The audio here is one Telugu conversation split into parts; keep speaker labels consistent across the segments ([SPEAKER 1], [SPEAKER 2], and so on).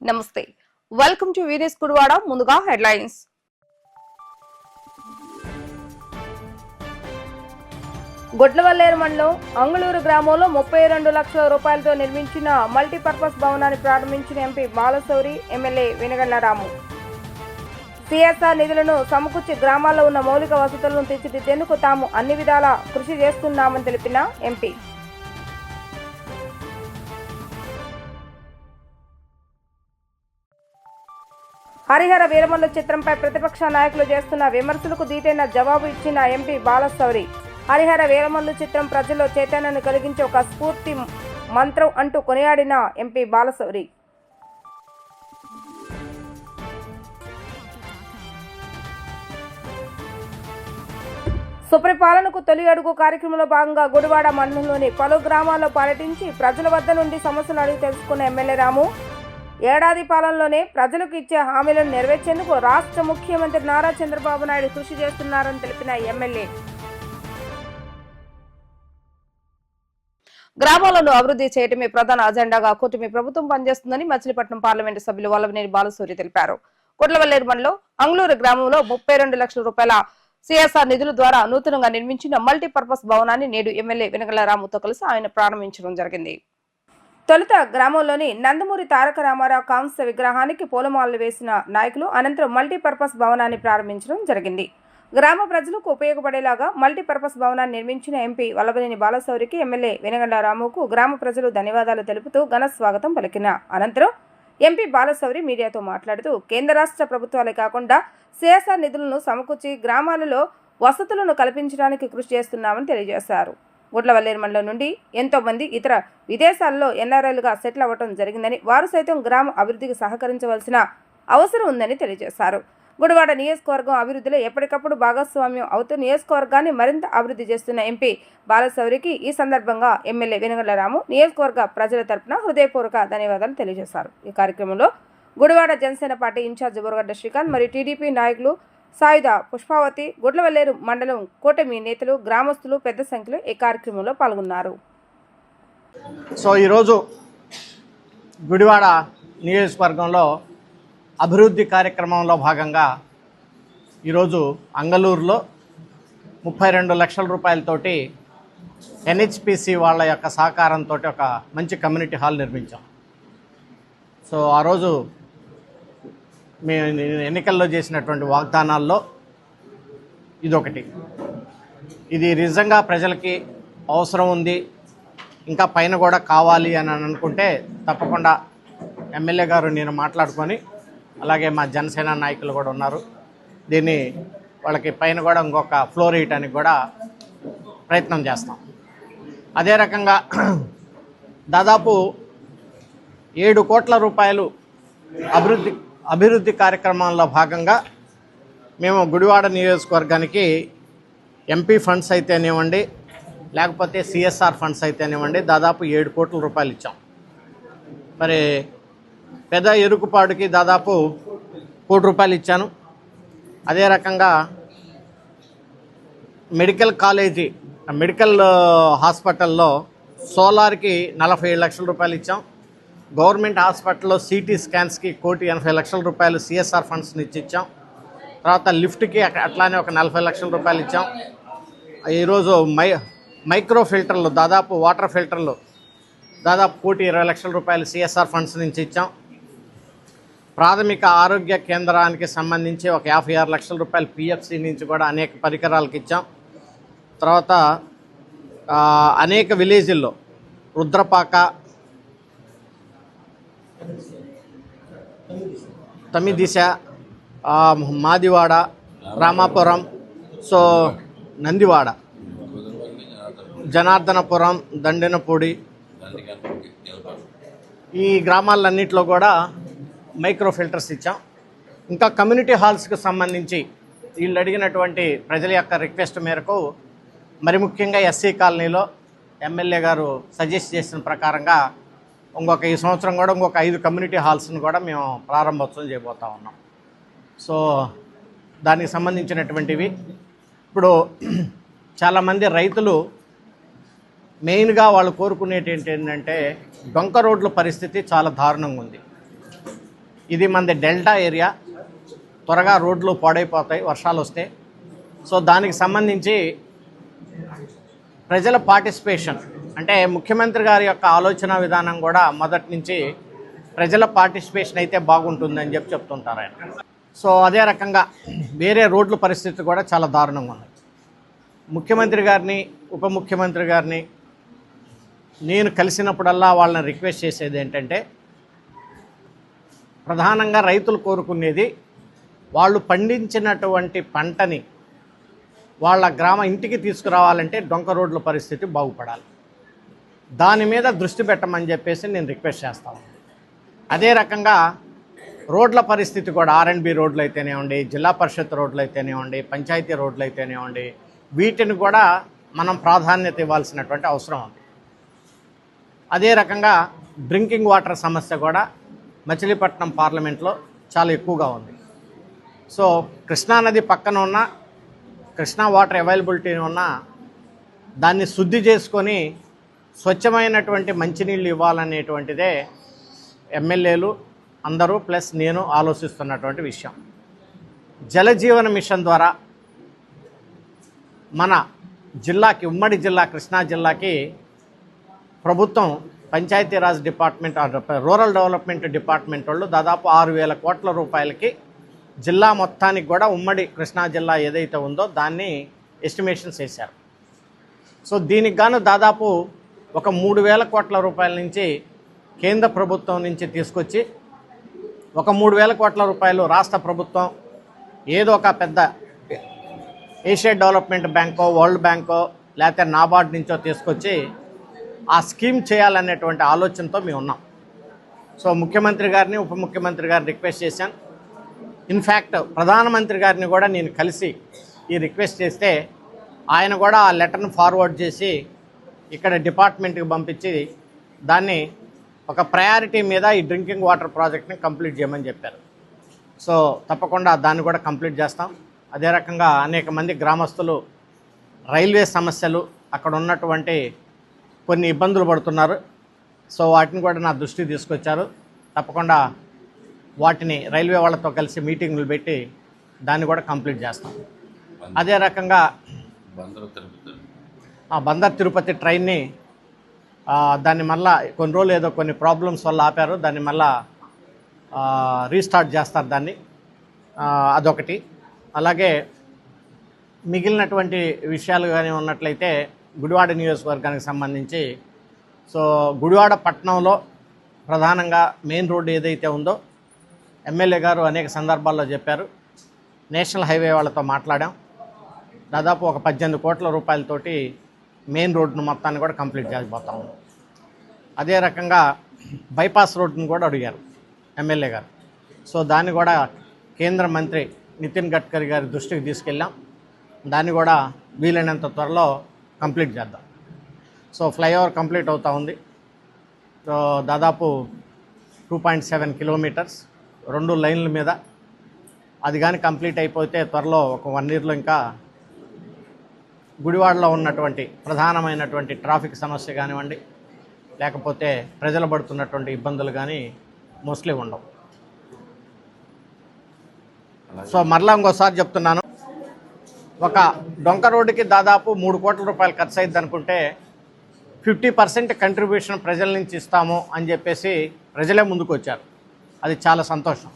[SPEAKER 1] నమస్తే వెల్కమ్ టు వీరియస్ కుడువాడ ముందుగా హెడ్లైన్స్ గొడ్లవల్లేరు మండలం అంగుళూరు గ్రామంలో 32 లక్షల రూపాయలతో నిర్మించిన మల్టీపర్పస్ భవనాన్ని ప్రారంభించిన ఎంపీ బాలశౌరి ఎమ్మెల్యే వెనగండ్ల రాము సిఎస్ఆర్ నిధులను సమకూర్చి గ్రామాల్లో ఉన్న మౌలిక వసతులను తీర్చిదిద్దేందుకు తాము అన్ని విధాలా కృషి చేస్తున్నామని తెలిపిన ఎంపీ హరిహర వీరమల్లు చిత్రంపై ప్రతిపక్ష నాయకులు చేస్తున్న విమర్శలకు దీటైన జవాబు ఇచ్చిన ఎంపీ బాలశౌరి హరిహర వీరమల్లు చిత్రం ప్రజల్లో చైతన్యాన్ని కలిగించే ఒక స్ఫూర్తి మంత్రం అంటూ కొనియాడిన ఎంపీ బాలశౌరి సుపరిపాలనకు తొలి అడుగు కార్యక్రమంలో భాగంగా గుడివాడ మండలంలోని పలు గ్రామాల్లో పర్యటించి ప్రజల వద్ద నుండి సమస్యలు అడిగి తెలుసుకున్న ఎమ్మెల్యే రాము ఏడాది పాలనలోనే ప్రజలకు ఇచ్చే హామీలను నెరవేర్చేందుకు రాష్ట్ర ముఖ్యమంత్రి నారా చంద్రబాబు నాయుడు కృషి చేస్తున్నారని తెలిపిన ఎమ్మెల్యే గ్రామాలను అభివృద్ధి చేయడమే ప్రధాన అజెండాగా కూటమి ప్రభుత్వం పనిచేస్తుందని మచిలీపట్నం పార్లమెంటు సభ్యులు వల్లభనేని బాలశౌరి తెలిపారు. కొట్లవల్లేరు మండలం అంగుళూరు గ్రామంలో 32 లక్షల రూపాయల సిఎస్ఆర్ నిధుల ద్వారా నూతనంగా నిర్మించిన మల్టీపర్పస్ భవనాన్ని నేడు ఎమ్మెల్యే వెనగండ్ల రాముతో కలిసి ఆయన ప్రారంభించడం జరిగింది. తొలుత గ్రామంలోని నందమూరి తారక రామారావు కాంస్య విగ్రహానికి పూలమాలలు వేసిన నాయకులు అనంతరం మల్టీపర్పస్ భవనాన్ని ప్రారంభించడం జరిగింది. గ్రామ ప్రజలకు ఉపయోగపడేలాగా మల్టీపర్పస్ భవనాన్ని నిర్మించిన ఎంపీ వల్లభనేని బాలశౌరికి ఎమ్మెల్యే వెనగండ్ల రాముకు గ్రామ ప్రజలు ధన్యవాదాలు తెలుపుతూ ఘన స్వాగతం పలికిన అనంతరం ఎంపీ బాలశౌరి మీడియాతో మాట్లాడుతూ కేంద్ర రాష్ట్ర ప్రభుత్వాలే కాకుండా సిఎస్ఆర్ నిధులను సమకూర్చి గ్రామాలలో వసతులను కల్పించడానికి కృషి చేస్తున్నామని తెలియజేశారు. గుడ్లవల్లేరు మండలం నుండి ఎంతో మంది ఇతర విదేశాల్లో ఎన్ఆర్ఐలుగా సెటిల్ అవ్వడం జరిగిందని వారు సైతం గ్రామ అభివృద్ధికి సహకరించవలసిన అవసరం ఉందని తెలియజేశారు. గుడివాడ నియోజకవర్గం అభివృద్ధిలో ఎప్పటికప్పుడు భాగస్వామ్యం అవుతూ నియోజకవర్గాన్ని మరింత అభివృద్ధి చేస్తున్న ఎంపీ బాలశౌరికి ఈ సందర్భంగా ఎమ్మెల్యే వెనగండ్ల రాము నియోజకవర్గ ప్రజల తరపున హృదయపూర్వక ధన్యవాదాలు తెలియజేశారు. ఈ కార్యక్రమంలో గుడివాడ జనసేన పార్టీ ఇన్ఛార్జ్ బుర్రగడ్డ శ్రీకాంత్ మరియు టీడీపీ నాయకులు సాయుధ పుష్పావతి గుడ్లవల్లేరు మండలం కూటమి నేతలు గ్రామస్తులు పెద్ద సంఖ్యలో ఈ కార్యక్రమంలో పాల్గొన్నారు.
[SPEAKER 2] సో ఈరోజు గుడివాడ నియోజకవర్గంలో అభివృద్ధి కార్యక్రమంలో భాగంగా ఈరోజు అంగళూరులో 32 లక్షల రూపాయలతోటి ఎన్హెచ్పిసి వాళ్ళ యొక్క సహకారంతో ఒక మంచి కమ్యూనిటీ హాల్ నిర్మించాం. సో ఆ రోజు మేము ఎన్నికల్లో చేసినటువంటి వాగ్దానాల్లో ఇదొకటి. ఇది నిజంగా ప్రజలకి అవసరం ఉంది, ఇంకా పైన కూడా కావాలి అని అనుకుంటే తప్పకుండా ఎమ్మెల్యే గారు నేను మాట్లాడుకొని, అలాగే మా జనసేన నాయకులు కూడా ఉన్నారు, దీన్ని వాళ్ళకి పైన కూడా ఇంకొక ఫ్లోర్ వేయటానికి కూడా ప్రయత్నం చేస్తాం. అదే రకంగా దాదాపు 7 కోట్ల రూపాయలు అభివృద్ధి కార్యక్రమాల్లో భాగంగా మేము గుడివాడ నియోజకవర్గానికి ఎంపీ ఫండ్స్ అయితేనివ్వండి, లేకపోతే సిఎస్ఆర్ ఫండ్స్ అయితేనివ్వండి, దాదాపు 7 కోట్ల రూపాయలు ఇచ్చాం. మరి పెద్ద ఎరుకుపాడుకి దాదాపు 1 కోటి రూపాయలు ఇచ్చాను. అదే రకంగా మెడికల్ హాస్పిటల్లో సోలార్కి 47 లక్షల రూపాయలు ఇచ్చాం. గవర్నమెంట్ హాస్పిటల్లో సిటీ స్కాన్స్కి 1,80 లక్షల రూపాయలు సిఎస్ఆర్ ఫండ్స్ని ఇచ్చాం. తర్వాత లిఫ్ట్కి అట్లానే ఒక 40 లక్షల రూపాయలు ఇచ్చాం. ఈరోజు మైక్రో ఫిల్టర్లు, దాదాపు వాటర్ ఫిల్టర్లు దాదాపు 1,20 లక్షల రూపాయలు సిఎస్ఆర్ ఫండ్స్ నుంచి ఇచ్చాం. ప్రాథమిక ఆరోగ్య కేంద్రానికి సంబంధించి ఒక 56 లక్షల రూపాయలు పిఎఫ్సి నుంచి కూడా అనేక పరికరాలకు ఇచ్చాం. తర్వాత అనేక విలేజ్ల్లో రుద్రపాక, తమిదిశ, మాదివాడ, రామాపురం, సో నందివాడ, జనార్దనపురం, దండెనపూడి, ఈ గ్రామాలన్నింటిలో కూడా మైక్రో ఫిల్టర్స్ ఇచ్చాం. ఇంకా కమ్యూనిటీ హాల్స్కి సంబంధించి వీళ్ళు అడిగినటువంటి ప్రజల యొక్క రిక్వెస్ట్ మేరకు, మరి ముఖ్యంగా ఎస్సీ కాలనీలో ఎమ్మెల్యే గారు సజెస్ట్ చేసిన ప్రకారంగా ఈ సంవత్సరం కూడా ఇంకొక 5 కమ్యూనిటీ హాల్స్ని కూడా మేము ప్రారంభోత్సవం చేయబోతా ఉన్నాం. సో దానికి సంబంధించినటువంటివి ఇప్పుడు చాలామంది రైతులు మెయిన్గా వాళ్ళు కోరుకునేటి ఏంటంటే డొంక రోడ్ల పరిస్థితి చాలా దారుణంగా ఉంది. ఇది మనది డెల్టా ఏరియా, త్వరగా రోడ్లు పాడైపోతాయి వర్షాలు వస్తే. సో దానికి సంబంధించి ప్రజల పార్టిసిపేషన్, అంటే ముఖ్యమంత్రి గారి యొక్క ఆలోచన విధానం కూడా మొదటి నుంచి ప్రజల పార్టిసిపేషన్ అయితే బాగుంటుందని చెప్తుంటారు ఆయన. సో అదే రకంగా వేరే రోడ్ల పరిస్థితి కూడా చాలా దారుణంగా ఉంది. ముఖ్యమంత్రి గారిని, ఉప ముఖ్యమంత్రి గారిని నేను కలిసినప్పుడల్లా వాళ్ళని రిక్వెస్ట్ చేసేది ఏంటంటే, ప్రధానంగా రైతులు కోరుకునేది వాళ్ళు పండించినటువంటి పంటని వాళ్ళ ఇంటికి తీసుకురావాలంటే డొంక రోడ్ల పరిస్థితి బాగుపడాలి. దాని మీద దృష్టి పెట్టమని చెప్పేసి నేను రిక్వెస్ట్ చేస్తాను. అదే రకంగా రోడ్ల పరిస్థితి కూడా R&B రోడ్లు అయితేనేవ్వండి, జిల్లా పరిషత్ రోడ్లు అయితేనేవ్వండి, పంచాయతీ రోడ్లు అయితేనేవ్వండి, వీటిని కూడా మనం ప్రాధాన్యత ఇవ్వాల్సినటువంటి అవసరం ఉంది. అదే రకంగా డ్రింకింగ్ వాటర్ సమస్య కూడా మచిలీపట్నం పార్లమెంట్లో చాలా ఎక్కువగా ఉంది. సో కృష్ణానది పక్కన ఉన్న, కృష్ణా వాటర్ అవైలబిలిటీ ఉన్న దాన్ని శుద్ధి చేసుకొని స్వచ్ఛమైనటువంటి మంచినీళ్ళు ఇవ్వాలనేటువంటిదే ఎమ్మెల్యేలు అందరూ ప్లస్ నేను ఆలోచిస్తున్నటువంటి విషయం. జలజీవన మిషన్ ద్వారా మన జిల్లాకి, ఉమ్మడి జిల్లా కృష్ణా జిల్లాకి ప్రభుత్వం Panchayati Raj department, rural development department వాళ్ళు దాదాపు 6,000 కోట్ల రూపాయలకి జిల్లా మొత్తానికి కూడా ఉమ్మడి కృష్ణా జిల్లా ఏదైతే ఉందో దాన్ని ఎస్టిమేషన్స్ వేశారు. సో దీనికి గాను దాదాపు ఒక 3,000 కోట్ల రూపాయల నుంచి కేంద్ర ప్రభుత్వం నుంచి తీసుకొచ్చి ఒక 3,000 కోట్ల రూపాయలు రాష్ట్ర ప్రభుత్వం ఏదో ఒక పెద్ద ఏషియా డెవలప్మెంట్ బ్యాంకో, వరల్డ్ బ్యాంకో, లేకపోతే నాబార్డ్ నుంచో తీసుకొచ్చి ఆ స్కీమ్ చేయాలనేటువంటి ఆలోచనతో మేము ఉన్నాం. సో ముఖ్యమంత్రి గారిని, ఉప ముఖ్యమంత్రి గారిని రిక్వెస్ట్ చేశాను. ఇన్ఫ్యాక్ట్ ప్రధానమంత్రి గారిని కూడా నేను కలిసి ఈ రిక్వెస్ట్ చేస్తే ఆయన కూడా ఆ లెటర్ను ఫార్వర్డ్ చేసి ఇక్కడ డిపార్ట్మెంట్కి పంపించి దాన్ని ఒక ప్రయారిటీ మీద ఈ డ్రింకింగ్ వాటర్ ప్రాజెక్ట్ని కంప్లీట్ చేయమని చెప్పారు. సో తప్పకుండా దాన్ని కూడా కంప్లీట్ చేస్తాం. అదే రకంగా అనేక మంది గ్రామస్తులు రైల్వే సమస్యలు, అక్కడ ఉన్నటువంటి కొన్ని ఇబ్బందులు పడుతున్నారు. సో వాటిని కూడా నా దృష్టికి తీసుకొచ్చారు. తప్పకుండా వాటిని రైల్వే వాళ్ళతో కలిసి మీటింగులు పెట్టి దాన్ని కూడా కంప్లీట్ చేస్తాం. అదే రకంగా బందర్ తిరుపతి ట్రైన్ని దాన్ని మళ్ళా కొన్ని రోజులు ఏదో కొన్ని ప్రాబ్లమ్స్ వల్ల ఆపారు, దాన్ని మళ్ళా రీస్టార్ట్ చేస్తారు దాన్ని, అదొకటి. అలాగే మిగిలినటువంటి విషయాలు కానీ ఉన్నట్లయితే గుడివాడ నియోజకవర్గానికి సంబంధించి, సో గుడివాడ పట్టణంలో ప్రధానంగా మెయిన్ రోడ్డు ఏదైతే ఉందో ఎమ్మెల్యే గారు అనేక సందర్భాల్లో చెప్పారు. నేషనల్ హైవే వాళ్ళతో మాట్లాడాం. దాదాపు ఒక 18 కోట్ల రూపాయలతోటి మెయిన్ రోడ్డును మొత్తాన్ని కూడా కంప్లీట్ చేయబోతాము. అదే రకంగా బైపాస్ రోడ్డును కూడా అడిగారు ఎమ్మెల్యే గారు. సో దాన్ని కూడా కేంద్ర మంత్రి నితిన్ గడ్కరీ గారి దృష్టికి తీసుకెళ్ళాం. దాన్ని కూడా వీలైనంత త్వరలో కంప్లీట్ చేద్దాం. సో ఫ్లైఓవర్ కంప్లీట్ అవుతూ ఉంది. సో దాదాపు 2.7 కిలోమీటర్స్ 2 లైన్ల మీద. అది కానీ కంప్లీట్ అయిపోతే త్వరలో ఒక 1 ఇయర్లో ఇంకా గుడివాడలో ఉన్నటువంటి ప్రధానమైనటువంటి ట్రాఫిక్ సమస్య కానివ్వండి, లేకపోతే ప్రజలు పడుతున్నటువంటి ఇబ్బందులు కానీ మోస్ట్లీ ఉండవు. సో మరలా ఇంకోసారి చెప్తున్నాను, ఒక డొంక రోడ్డుకి దాదాపు 3 కోట్ల రూపాయలు ఖర్చు అయింది అనుకుంటే 50% కంట్రిబ్యూషన్ ప్రజల నుంచి ఇస్తాము అని చెప్పేసి ప్రజలే ముందుకు వచ్చారు. అది చాలా సంతోషం.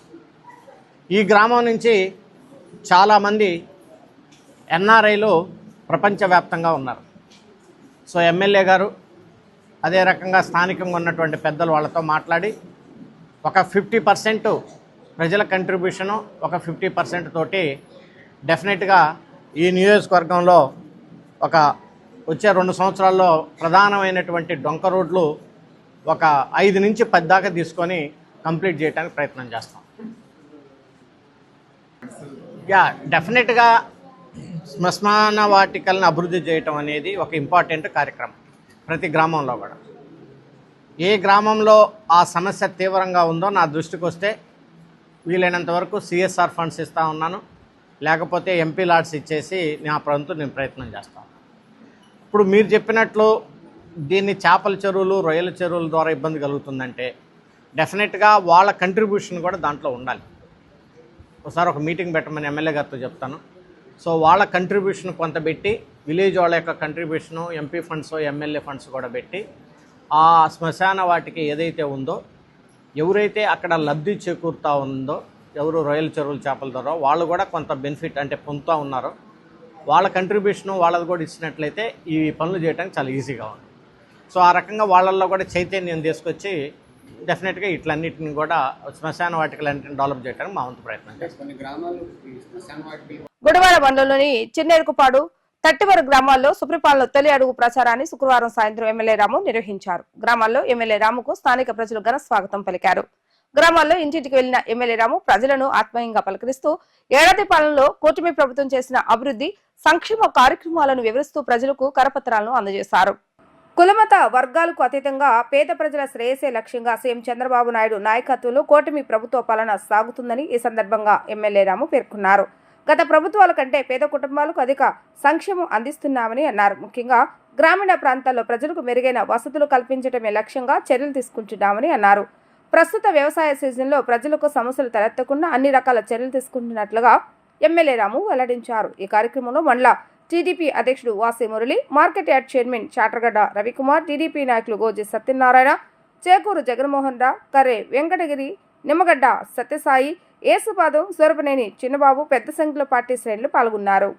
[SPEAKER 2] ఈ గ్రామం నుంచి చాలామంది ఎన్ఆర్ఐలు ప్రపంచవ్యాప్తంగా ఉన్నారు. సో ఎమ్మెల్యే గారు అదే రకంగా స్థానికంగా ఉన్నటువంటి పెద్దలు వాళ్ళతో మాట్లాడి ఒక 50% ప్రజల కంట్రిబ్యూషను, ఒక 50% తోటి డెఫినెట్గా ఈ నియోజకవర్గంలో ఒక వచ్చే 2 సంవత్సరాల్లో ప్రధానమైనటువంటి డొంక రోడ్లు ఒక 5 నుంచి 10 దాకా తీసుకొని కంప్లీట్ చేయడానికి ప్రయత్నం చేస్తాం. డెఫినెట్గా శ్మశాన వాటికలను అభివృద్ధి చేయటం అనేది ఒక ఇంపార్టెంట్ కార్యక్రమం ప్రతి గ్రామంలో కూడా. ఏ గ్రామంలో ఆ సమస్య తీవ్రంగా ఉందో నా దృష్టికి వస్తే వీలైనంత వరకు CSR ఫండ్స్ ఇస్తూ ఉన్నాను, లేకపోతే MP లాట్స్ ఇచ్చేసి నా ప్రభుత్వం నేను ప్రయత్నం చేస్తాను. ఇప్పుడు మీరు చెప్పినట్లు దీన్ని చేపల చెరువులు, రొయ్యల చెరువుల ద్వారా ఇబ్బంది కలుగుతుందంటే డెఫినెట్గా వాళ్ళ కంట్రిబ్యూషన్ కూడా దాంట్లో ఉండాలి. ఒకసారి ఒక మీటింగ్ పెట్టమని ఎమ్మెల్యే గారితో చెప్తాను. సో వాళ్ళ కంట్రిబ్యూషన్ కొంత పెట్టి, విలేజ్ వాళ్ళ యొక్క contribution, MP funds, MLA funds కూడా పెట్టి ఆ శ్మశాన వాటికి ఏదైతే ఉందో, ఎవరైతే అక్కడ లబ్ధి చేకూరుతూ ఉందో, ఎవరు రొయ్యల చెరువుల చేపల ద్వారా వాళ్ళు కూడా కొంత బెనిఫిట్ అంటే పొందుతూ ఉన్నారో వాళ్ళ కంట్రిబ్యూషను వాళ్ళది కూడా ఇచ్చినట్లయితే ఈ పనులు చేయడానికి చాలా ఈజీగా ఉంది. సో ఆ రకంగా వాళ్ళల్లో కూడా చైతన్యం తీసుకొచ్చి డెఫినెట్గా ఇట్లన్నిటిని కూడా శ్మశాన వాటికలన్నింటిని డెవలప్ చేయడానికి మా వంతు ప్రయత్నం చేస్తాం.
[SPEAKER 1] గుడివాడ మండలంలోని చిన్నేరుకుపాడు, తట్టివర గ్రామాల్లో సుప్రీపాలన తొలి అడుగు ప్రచారాన్ని శుక్రవారం సాయంత్రం ఎమ్మెల్యే రాము నిర్వహించారు. గ్రామాల్లో ఎమ్మెల్యే రాముకు స్థానిక ప్రజలు ఘన స్వాగతం పలికారు. గ్రామాల్లో ఇంటింటికి వెళ్లిన ఎమ్మెల్యే రాము ప్రజలను ఆత్మీయంగా పలకరిస్తూ ఏడాది పాలనలో కూటమి ప్రభుత్వం చేసిన అభివృద్ధి సంక్షేమ కార్యక్రమాలను వివరిస్తూ ప్రజలకు కరపత్రాలను అందజేశారు. కులమత వర్గాలకు అతీతంగా పేద ప్రజల శ్రేయసే లక్ష్యంగా సీఎం చంద్రబాబు నాయుడు నాయకత్వంలో కూటమి ప్రభుత్వ పాలన సాగుతుందని ఈ సందర్భంగా ఎమ్మెల్యే రాము పేర్కొన్నారు. గత ప్రభుత్వాల కంటే పేద కుటుంబాలకు అధిక సంక్షేమం అందిస్తున్నామని అన్నారు. ముఖ్యంగా గ్రామీణ ప్రాంతాల్లో ప్రజలకు మెరుగైన వసతులు కల్పించడమే లక్ష్యంగా చర్యలు తీసుకుంటున్నామని అన్నారు. ప్రస్తుత వ్యవసాయ సీజన్లో ప్రజలకు సమస్యలు తలెత్తకుండా అన్ని రకాల చర్యలు తీసుకుంటున్నట్లుగా ఎమ్మెల్యే రాము వెల్లడించారు. ఈ కార్యక్రమంలో మండల టీడీపీ అధ్యక్షుడు వాసి Murali, market yard chairman Chatragadda Ravikumar, TDP నాయకులు గోజి సత్యనారాయణ, చేకూరు జగన్మోహన్ రావు, కర్రే వెంకటగిరి, నిమ్మగడ్డ సత్యసాయి, ఏసుపాదం, సూరపనేని చిన్నబాబు పెద్ద సంఖ్యలో పార్టీ శ్రేణులు పాల్గొన్నారు.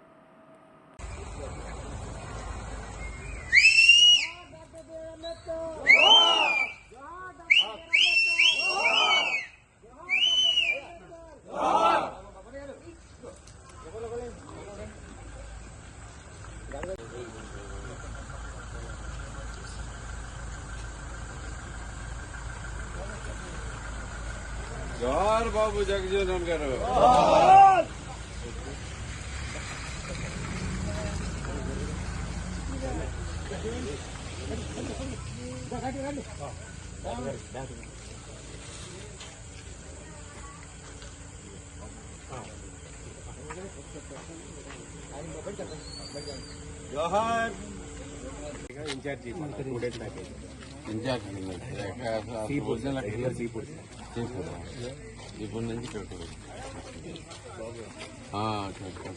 [SPEAKER 3] జోహార్ బాబు జగజీవన్ గారు. జోహార్ ఇన్ఛార్జి ఇప్పుడు నుంచి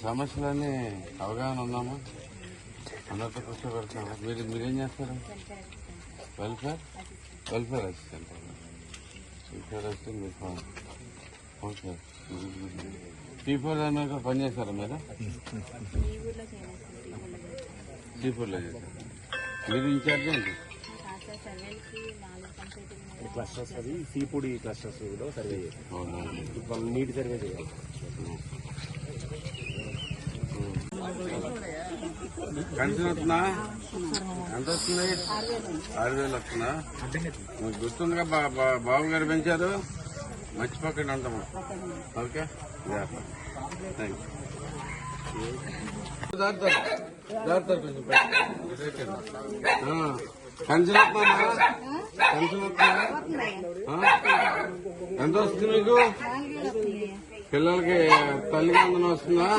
[SPEAKER 3] సమస్యలన్నీ అవగాహన ఉన్నామా? అందరితో కష్టపడుతున్నామా? మీరేం చేస్తారు? వెల్ఫేర్ అసిస్టెంట్ మీకు ఓకే. టీపూర్ దాని మీద పనిచేస్తారా మీరు? టీపూర్లో చేస్తారు. మీరు ఇన్ఛార్జ్ ఏంటి?
[SPEAKER 4] క్లస్టర్స్ అది సీపూడి క్లస్టర్స్ కూడా సర్వే చేయాలి, నీటి సర్వే చేయాలి.
[SPEAKER 3] పెన్షన్ వస్తుందా? ఎంత వస్తుంది? 6,000 వస్తుందా? మీకు గుర్తుందిగా బాబు గారు పెంచారు, మర్చిపోకండి అంతమా. Okay, thank you. జాగ్రత్త కొంచెం పెన్షన్ వస్తుందా? పెన్షన్ వస్తుందా? ఎంత వస్తుంది మీకు? పిల్లలకి తల్లికి వందనం వస్తుందా?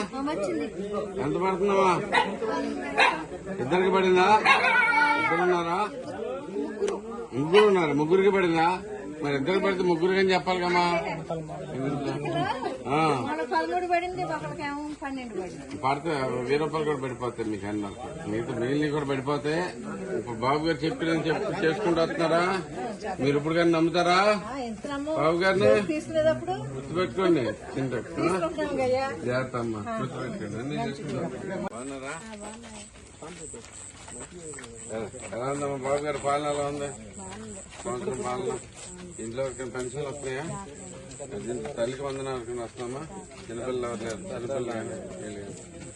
[SPEAKER 3] ఎంత పడుతుందమ్మా? ఇద్దరికి పడిందా? ఇద్దరు ఉన్నారా? ముగ్గురు ఉన్నారు. ముగ్గురికి పడిందా? మరి ఇద్దరికి పడితే ముగ్గురికి అని చెప్పాలి కమ్మా. పడితే 1000 రూపాయలు కూడా పడిపోతాయి మీకు అన్నారు. మిగతా మిగిలినవి కూడా పడిపోతాయి. ఇప్పుడు బాబు గారు చెప్పిన చేసుకుంటూ వస్తున్నారా? మీరు ఇప్పుడు కానీ నమ్ముతారా బాబు గారిని? గుర్తుపెట్టుకోండి. జాగ్రత్త అమ్మా, గుర్తుపెట్టుకోండి. అన్ని చేసుకుంటాం. బాగున్నారా? ఎలా ఉందమ్మా బాబు గారి పాలన? ఎలా ఉంది సంవత్సరం పాలన? ఇంట్లో పెన్షన్లు వస్తున్నాయా? తల్లికి వందనాలు వస్తున్నామా? చిన్నపిల్ల తల్లిపిల్ల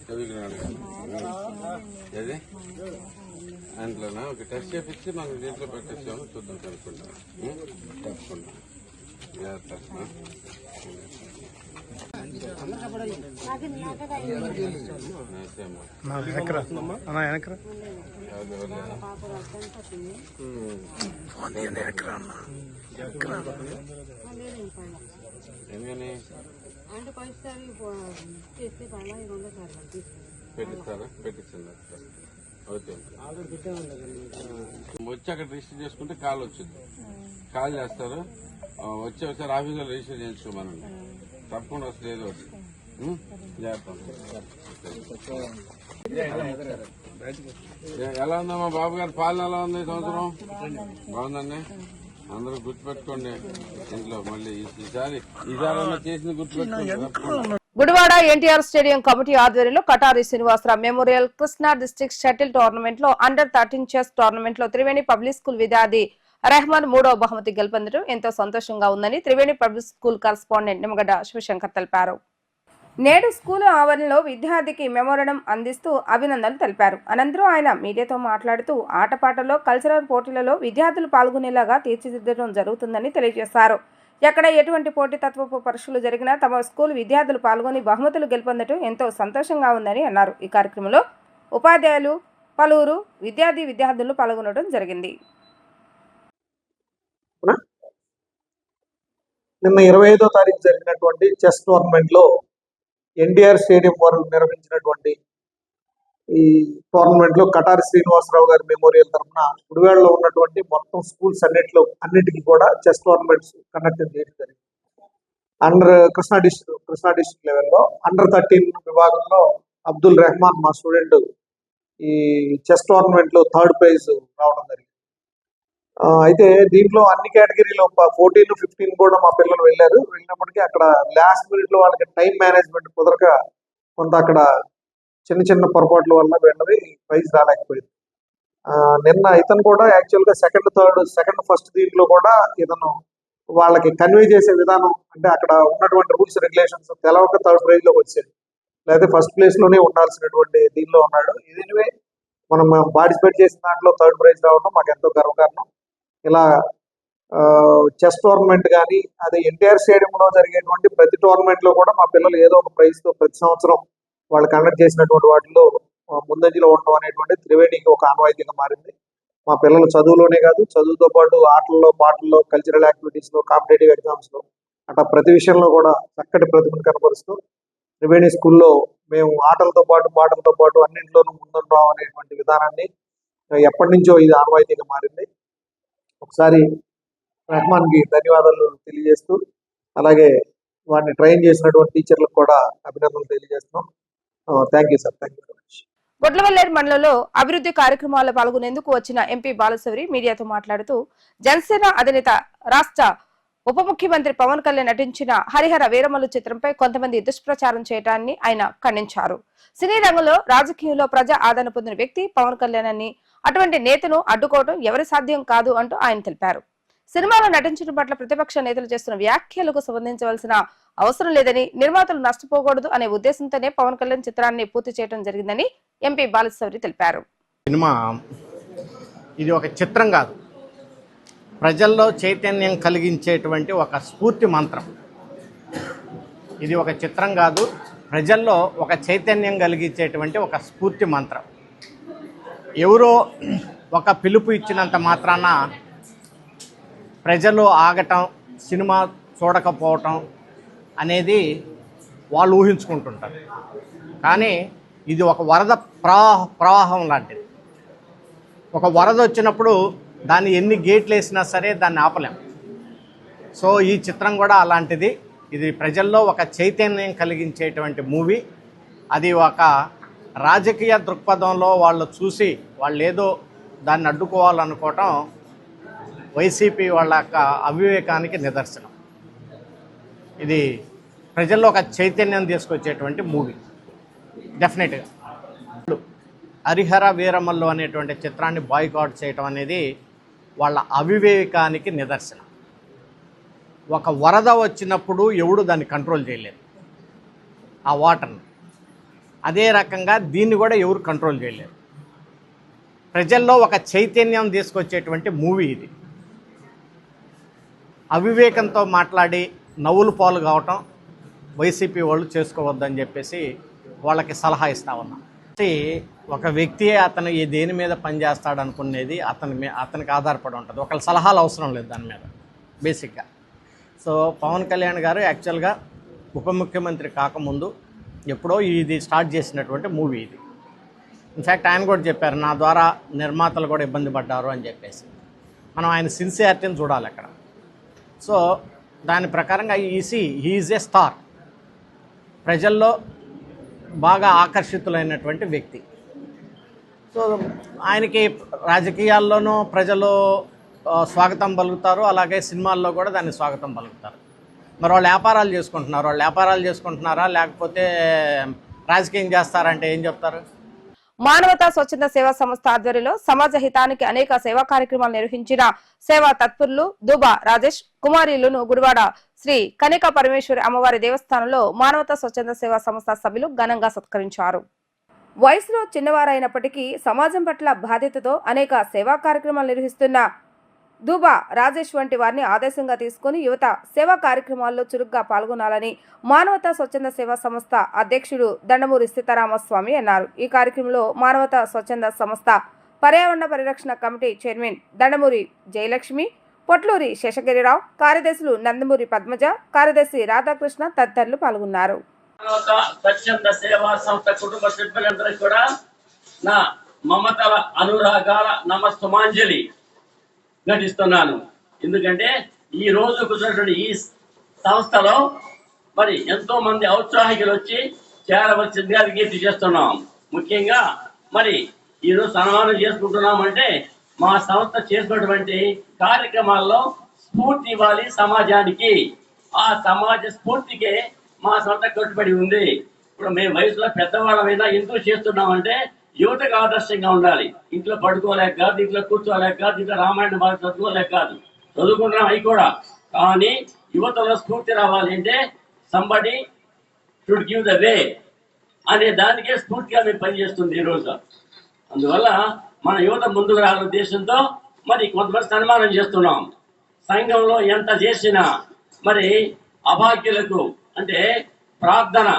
[SPEAKER 3] చదువుకున్నాడు అది దాంట్లోనా? ఒక టెస్ట్ చేపించి మనం దీంట్లో పెట్టేసాము, చూద్దాం కనుక్కుంటాం. తప్పకుండా జాగ్రత్త. ఎందుకని పెట్టిస్తారా? పెట్టించండి. ఓకే, వచ్చి అక్కడ రిజిస్టర్ చేసుకుంటే కాల్ వచ్చింది. కాల్ చేస్తారు, వచ్చి ఒకసారి ఆఫీసులో రిజిస్టర్ చేయించుకోమనండి. తప్పకుండా వస్తుంది ఏదో ఒకటి. ఎలా ఉందమ్మా బాబు గారి పాలన ఎలా ఉంది? సంవత్సరం బాగుందండి. అందరూ గుర్తుపెట్టుకోండి ఇంట్లో. మళ్ళీ ఈసారి చేసింది గుర్తుపెట్టుకోండి.
[SPEAKER 1] గుడివాడ ఎన్టీఆర్ స్టేడియం కమిటీ ఆధ్వర్యంలో Katari Srinivasarao memorial Krishna district shuttle tournament లో అండర్-13 చెస్ టోర్నమెంట్ లో త్రివేణి పబ్లిక్ స్కూల్ విద్యార్థి రెహమాన్ 3వ బహుమతి గెలుపొందడం ఎంతో సంతోషంగా ఉందని Triveni public school correspondent Nimmagadda Sivashankar తెలిపారు. నేడు స్కూలు ఆవరణలో విద్యార్థికి మెమోరండం అందిస్తూ అభినందనలు తెలిపారు. అనంతరం ఆయన మీడియాతో మాట్లాడుతూ ఆటపాటల్లో కల్చరల్ పోటీలలో విద్యార్థులు పాల్గొనేలాగా తీర్చిదిద్దడం జరుగుతుందని తెలియజేశారు. ఎక్కడ ఎటువంటి పోటీతత్వపు పరీక్షలు జరిగినా తమ స్కూల్ విద్యార్థులు పాల్గొని బహుమతులు గెలుపొందడం ఎంతో సంతోషంగా ఉందని అన్నారు. ఈ కార్యక్రమంలో ఉపాధ్యాయులు పలువురు విద్యార్థులు పాల్గొనడం జరిగింది.
[SPEAKER 5] నిన్న 25వ తారీఖు జరిగినటువంటి చెస్ టోర్నమెంట్ లో ఎన్టీఆర్ స్టేడియం వారు నిర్వహించినటువంటి ఈ టోర్నమెంట్ లో కటారి శ్రీనివాసరావు గారి మెమోరియల్ తరఫున గుడివాడలో ఉన్నటువంటి మొత్తం స్కూల్స్ అన్నిటికీ కూడా చెస్ టోర్నమెంట్స్ కండక్ట్ చేయడం జరిగింది. కృష్ణా డిస్ట్రిక్ట్ లెవెల్లో అండర్-13 విభాగంలో అబ్దుల్ రెహమాన్ మా స్టూడెంట్ ఈ చెస్ టోర్నమెంట్ లో 3rd ప్రైజ్ రావడం జరిగింది. అయితే దీంట్లో అన్ని కేటగిరీలో 14, 15 కూడా మా పిల్లలు వెళ్ళినప్పటికీ అక్కడ లాస్ట్ మినిట్ లో వాళ్ళకి టైం మేనేజ్మెంట్ కుదరక కొంత అక్కడ చిన్న పొరపాట్ల వల్ల వెళ్ళవి ప్రైజ్ రాలేకపోయింది. నిన్న ఇతను కూడా యాక్చువల్ గా సెకండ్ ఫస్ట్ దీంట్లో కూడా ఇతను వాళ్ళకి కన్వే చేసే విధానం అంటే అక్కడ ఉన్నటువంటి రూల్స్ రెగ్యులేషన్స్ తెలవక 3rd ప్రైజ్ లోకి వచ్చాడు. లేదా ఫస్ట్ ప్లేస్ లోనే ఉండాల్సినటువంటి దీనిలో ఉన్నాడు. ఇదివే మనం పార్టిసిపేట్ చేసిన దాంట్లో 3rd ప్రైజ్ రావడం మాకు ఎంతో గర్వకారణం. ఇలా చెస్ టోర్నమెంట్ కానీ అదే ఎన్టీఆర్ స్టేడియంలో జరిగేటువంటి ప్రతి టోర్నమెంట్ లో కూడా మా పిల్లలు ఏదో ఒక ప్రైజ్ తో ప్రతి సంవత్సరం వాళ్ళు కండక్ట్ చేసినటువంటి వాటిలో ముందంజలో ఉండడం అనేటువంటి త్రివేణికి ఒక ఆనవాయితీగా మారింది. మా పిల్లలు చదువులోనే కాదు, చదువుతో పాటు ఆటల్లో, పాటల్లో, కల్చరల్ యాక్టివిటీస్ లో, కాంపిటేటివ్ ఎగ్జామ్స్ లో అట్లా ప్రతి విషయంలో కూడా చక్కటి ప్రతిభను కనపరుస్తూ త్రివేణి స్కూల్లో మేము ఆటలతో పాటు పాటలతో పాటు అన్నింటిలోనూ ముందుంటాం అనేటువంటి విధానాన్ని ఎప్పటి నుంచో ఇది ఆనవాయితీగా మారింది. ఒకసారి రెహమాన్ కి ధన్యవాదాలు తెలియజేస్తూ అలాగే వారిని ట్రైన్ చేసినటువంటి టీచర్లకు కూడా అభినందనలు తెలియజేస్తున్నాం. Thank you sir. Thank you very much.
[SPEAKER 1] Gudlavalleru మండలంలో అభివృద్ధి కార్యక్రమాల్లో పాల్గొనేందుకు వచ్చిన ఎంపీ బాలశౌరి మీడియాతో మాట్లాడుతూ జనసేన అధినేత రాష్ట్ర ఉప ముఖ్యమంత్రి పవన్ కళ్యాణ్ నటించిన హరిహర వీరమల్లు చిత్రంపై కొంతమంది దుష్ప్రచారం చేయడాన్ని ఆయన ఖండించారు. సినీ రంగంలో రాజకీయంలో ప్రజా ఆదరణ పొందిన వ్యక్తి పవన్ కళ్యాణ్ అని అటువంటి నేతను అడ్డుకోవడం ఎవరి సాధ్యం కాదు అంటూ ఆయన తెలిపారు. సినిమాలో నటించడం పట్ల ప్రతిపక్ష నేతలు చేస్తున్న వ్యాఖ్యలకు సంబంధించవలసిన అవసరం లేదని, నిర్మాతలు నష్టపోకూడదు అనే ఉద్దేశంతోనే పవన్ కళ్యాణ్ చిత్రాన్ని పూర్తి చేయడం జరిగిందని ఎంపీ బాలశౌరి తెలిపారు.
[SPEAKER 2] సినిమా ఇది ఒక చిత్రం కాదు, ప్రజల్లో చైతన్యం కలిగించేటువంటి ఒక స్ఫూర్తి మంత్రం. ఇది ఒక చిత్రం కాదు, ప్రజల్లో ఒక చైతన్యం కలిగించేటువంటి ఒక స్ఫూర్తి మంత్రం. ఎవరో ఒక పిలుపు ఇచ్చినంత మాత్రాన ప్రజలు ఆగటం, సినిమా చూడకపోవటం అనేది వాళ్ళు ఊహించుకుంటుంటారు. కానీ ఇది ఒక వరద ప్రవాహం లాంటిది. ఒక వరద వచ్చినప్పుడు దాన్ని ఎన్ని గేట్లు వేసినా సరే దాన్ని ఆపలేం. సో ఈ చిత్రం కూడా అలాంటిది. ఇది ప్రజల్లో ఒక చైతన్యం కలిగించేటువంటి మూవీ. అది ఒక రాజకీయ దృక్పథంలో వాళ్ళు చూసి వాళ్ళు ఏదో దాన్ని అడ్డుకోవాలనుకోవటం వైసీపీ వాళ్ళ యొక్క అవివేకానికి నిదర్శనం. ఇది ప్రజల్లో ఒక చైతన్యం తీసుకొచ్చేటువంటి మూవీ డెఫినెట్గా. హరిహర వీరమల్లు అనేటువంటి చిత్రాన్ని బాయ్కాట్ చేయటం అనేది వాళ్ళ అవివేకానికి నిదర్శనం. ఒక వరద వచ్చినప్పుడు ఎవడు దాన్ని కంట్రోల్ చేయలేదు ఆ వాటర్ని. అదే రకంగా దీన్ని కూడా ఎవరు కంట్రోల్ చేయలేరు. ప్రజల్లో ఒక చైతన్యం తీసుకొచ్చేటువంటి మూవీ ఇది. అవివేకంతో మాట్లాడి నవ్వులు పాలు కావటం వైసీపీ వాళ్ళు చేసుకోవద్దని చెప్పేసి వాళ్ళకి సలహా ఇస్తా ఉన్నాం. ఒక వ్యక్తి అతను దేని మీద పనిచేస్తాడు అనుకునేది అతనికి ఆధారపడి ఉంటుంది. ఒకళ్ళ సలహాలు అవసరం లేదు దాని మీద బేసిక్గా. సో పవన్ కళ్యాణ్ గారు యాక్చువల్గా ఉప ముఖ్యమంత్రి కాకముందు ఎప్పుడో ఇది స్టార్ట్ చేసినటువంటి మూవీ ఇది. ఇన్ఫ్యాక్ట్ ఆయన కూడా చెప్పారు, నా ద్వారా నిర్మాతలు కూడా ఇబ్బంది పడ్డారు అని చెప్పేసి. మనం ఆయన సిన్సియారిటీని చూడాలి అక్కడ. సో దాని ప్రకారంగా హీఈస్ ఏ స్టార్, ప్రజల్లో బాగా ఆకర్షితులైనటువంటి వ్యక్తి. సో ఆయనకి రాజకీయాల్లోనూ ప్రజలు స్వాగతం పలుకుతారు, అలాగే సినిమాల్లో కూడా దాన్ని స్వాగతం పలుకుతారు. మరి వాళ్ళు వ్యాపారాలు చేసుకుంటున్నారా లేకపోతే రాజకీయం చేస్తారంటే ఏం చెప్తారు?
[SPEAKER 1] మానవతా స్వచ్ఛంద సేవా సంస్థ ఆధ్వర్యంలో సమాజ హితానికి అనేక సేవా కార్యక్రమాలు నిర్వహించిన సేవా తత్పరులు దుబా రాజేష్ కుమారీలను గుడివాడ శ్రీ కనికా పరమేశ్వరి అమ్మవారి దేవస్థానంలో మానవతా స్వచ్ఛంద సేవా సంస్థ సభ్యులు ఘనంగా సత్కరించారు. వయసులో చిన్నవారైనప్పటికీ సమాజం పట్ల బాధ్యతతో అనేక సేవా కార్యక్రమాలు నిర్వహిస్తున్న దుబా రాజేష్ వంటి వారిని ఆదర్శంగా తీసుకుని యువత సేవా కార్యక్రమాల్లో చురుగ్గా పాల్గొనాలని మానవతా స్వచ్ఛంద సేవా సంస్థ అధ్యక్షుడు దండమూరి సీతారామస్వామి అన్నారు. ఈ కార్యక్రమంలో మానవతా స్వచ్ఛంద సంస్థ పర్యావరణ పరిరక్షణ కమిటీ చైర్మన్ దండమూరి జయలక్ష్మి, పొట్లూరి శేషగిరిరావు, కార్యదర్శులు నందమూరి పద్మజ, కార్యదర్శి రాధాకృష్ణ తదితరులు పాల్గొన్నారు.
[SPEAKER 6] మానవతా స్వచ్ఛంద సేవా సంస్థ కుటుంబ సభ్యులందరికీ కూడా నా మమతల అనురాగాల నమస్తమాంజలి ఘటిస్తున్నాను. ఎందుకంటే ఈ రోజు కుదిరినటువంటి ఈ సంస్థలో మరి ఎంతో మంది ఔత్సాహికులు వచ్చి చేరవలసిందిగా విజ్ఞప్తి చేస్తున్నాం. ముఖ్యంగా మరి ఈరోజు సన్మానం చేసుకుంటున్నామంటే మా సంస్థ చేసినటువంటి కార్యక్రమాల్లో స్ఫూర్తి ఇవ్వాలి సమాజానికి. ఆ సమాజ స్ఫూర్తికే మా సంస్థ కట్టుబడి ఉంది. ఇప్పుడు మేము వయసులో పెద్దవాళ్ళమైనా ఎందుకు చేస్తున్నామంటే యువతకు ఆదర్శంగా ఉండాలి. ఇంట్లో పడుకోలేక కాదు, ఇంట్లో కూర్చోలేక కాదు, ఇంట్లో రామాయణ బాగా చదువుకోలేక కాదు, చదువుకుంటున్నాం అవి కూడా. కానీ యువతలో స్ఫూర్తి రావాలి అంటే somebody should give the way అనే దానికే స్ఫూర్తిగా మేము పనిచేస్తుంది ఈరోజు. అందువల్ల మన యువత ముందుకు రావాల ఉద్దేశంతో మరి కొంతమంది సన్మానం చేస్తున్నాం. సంఘంలో ఎంత చేసినా మరి అభాగ్యులకు అంటే ప్రార్థన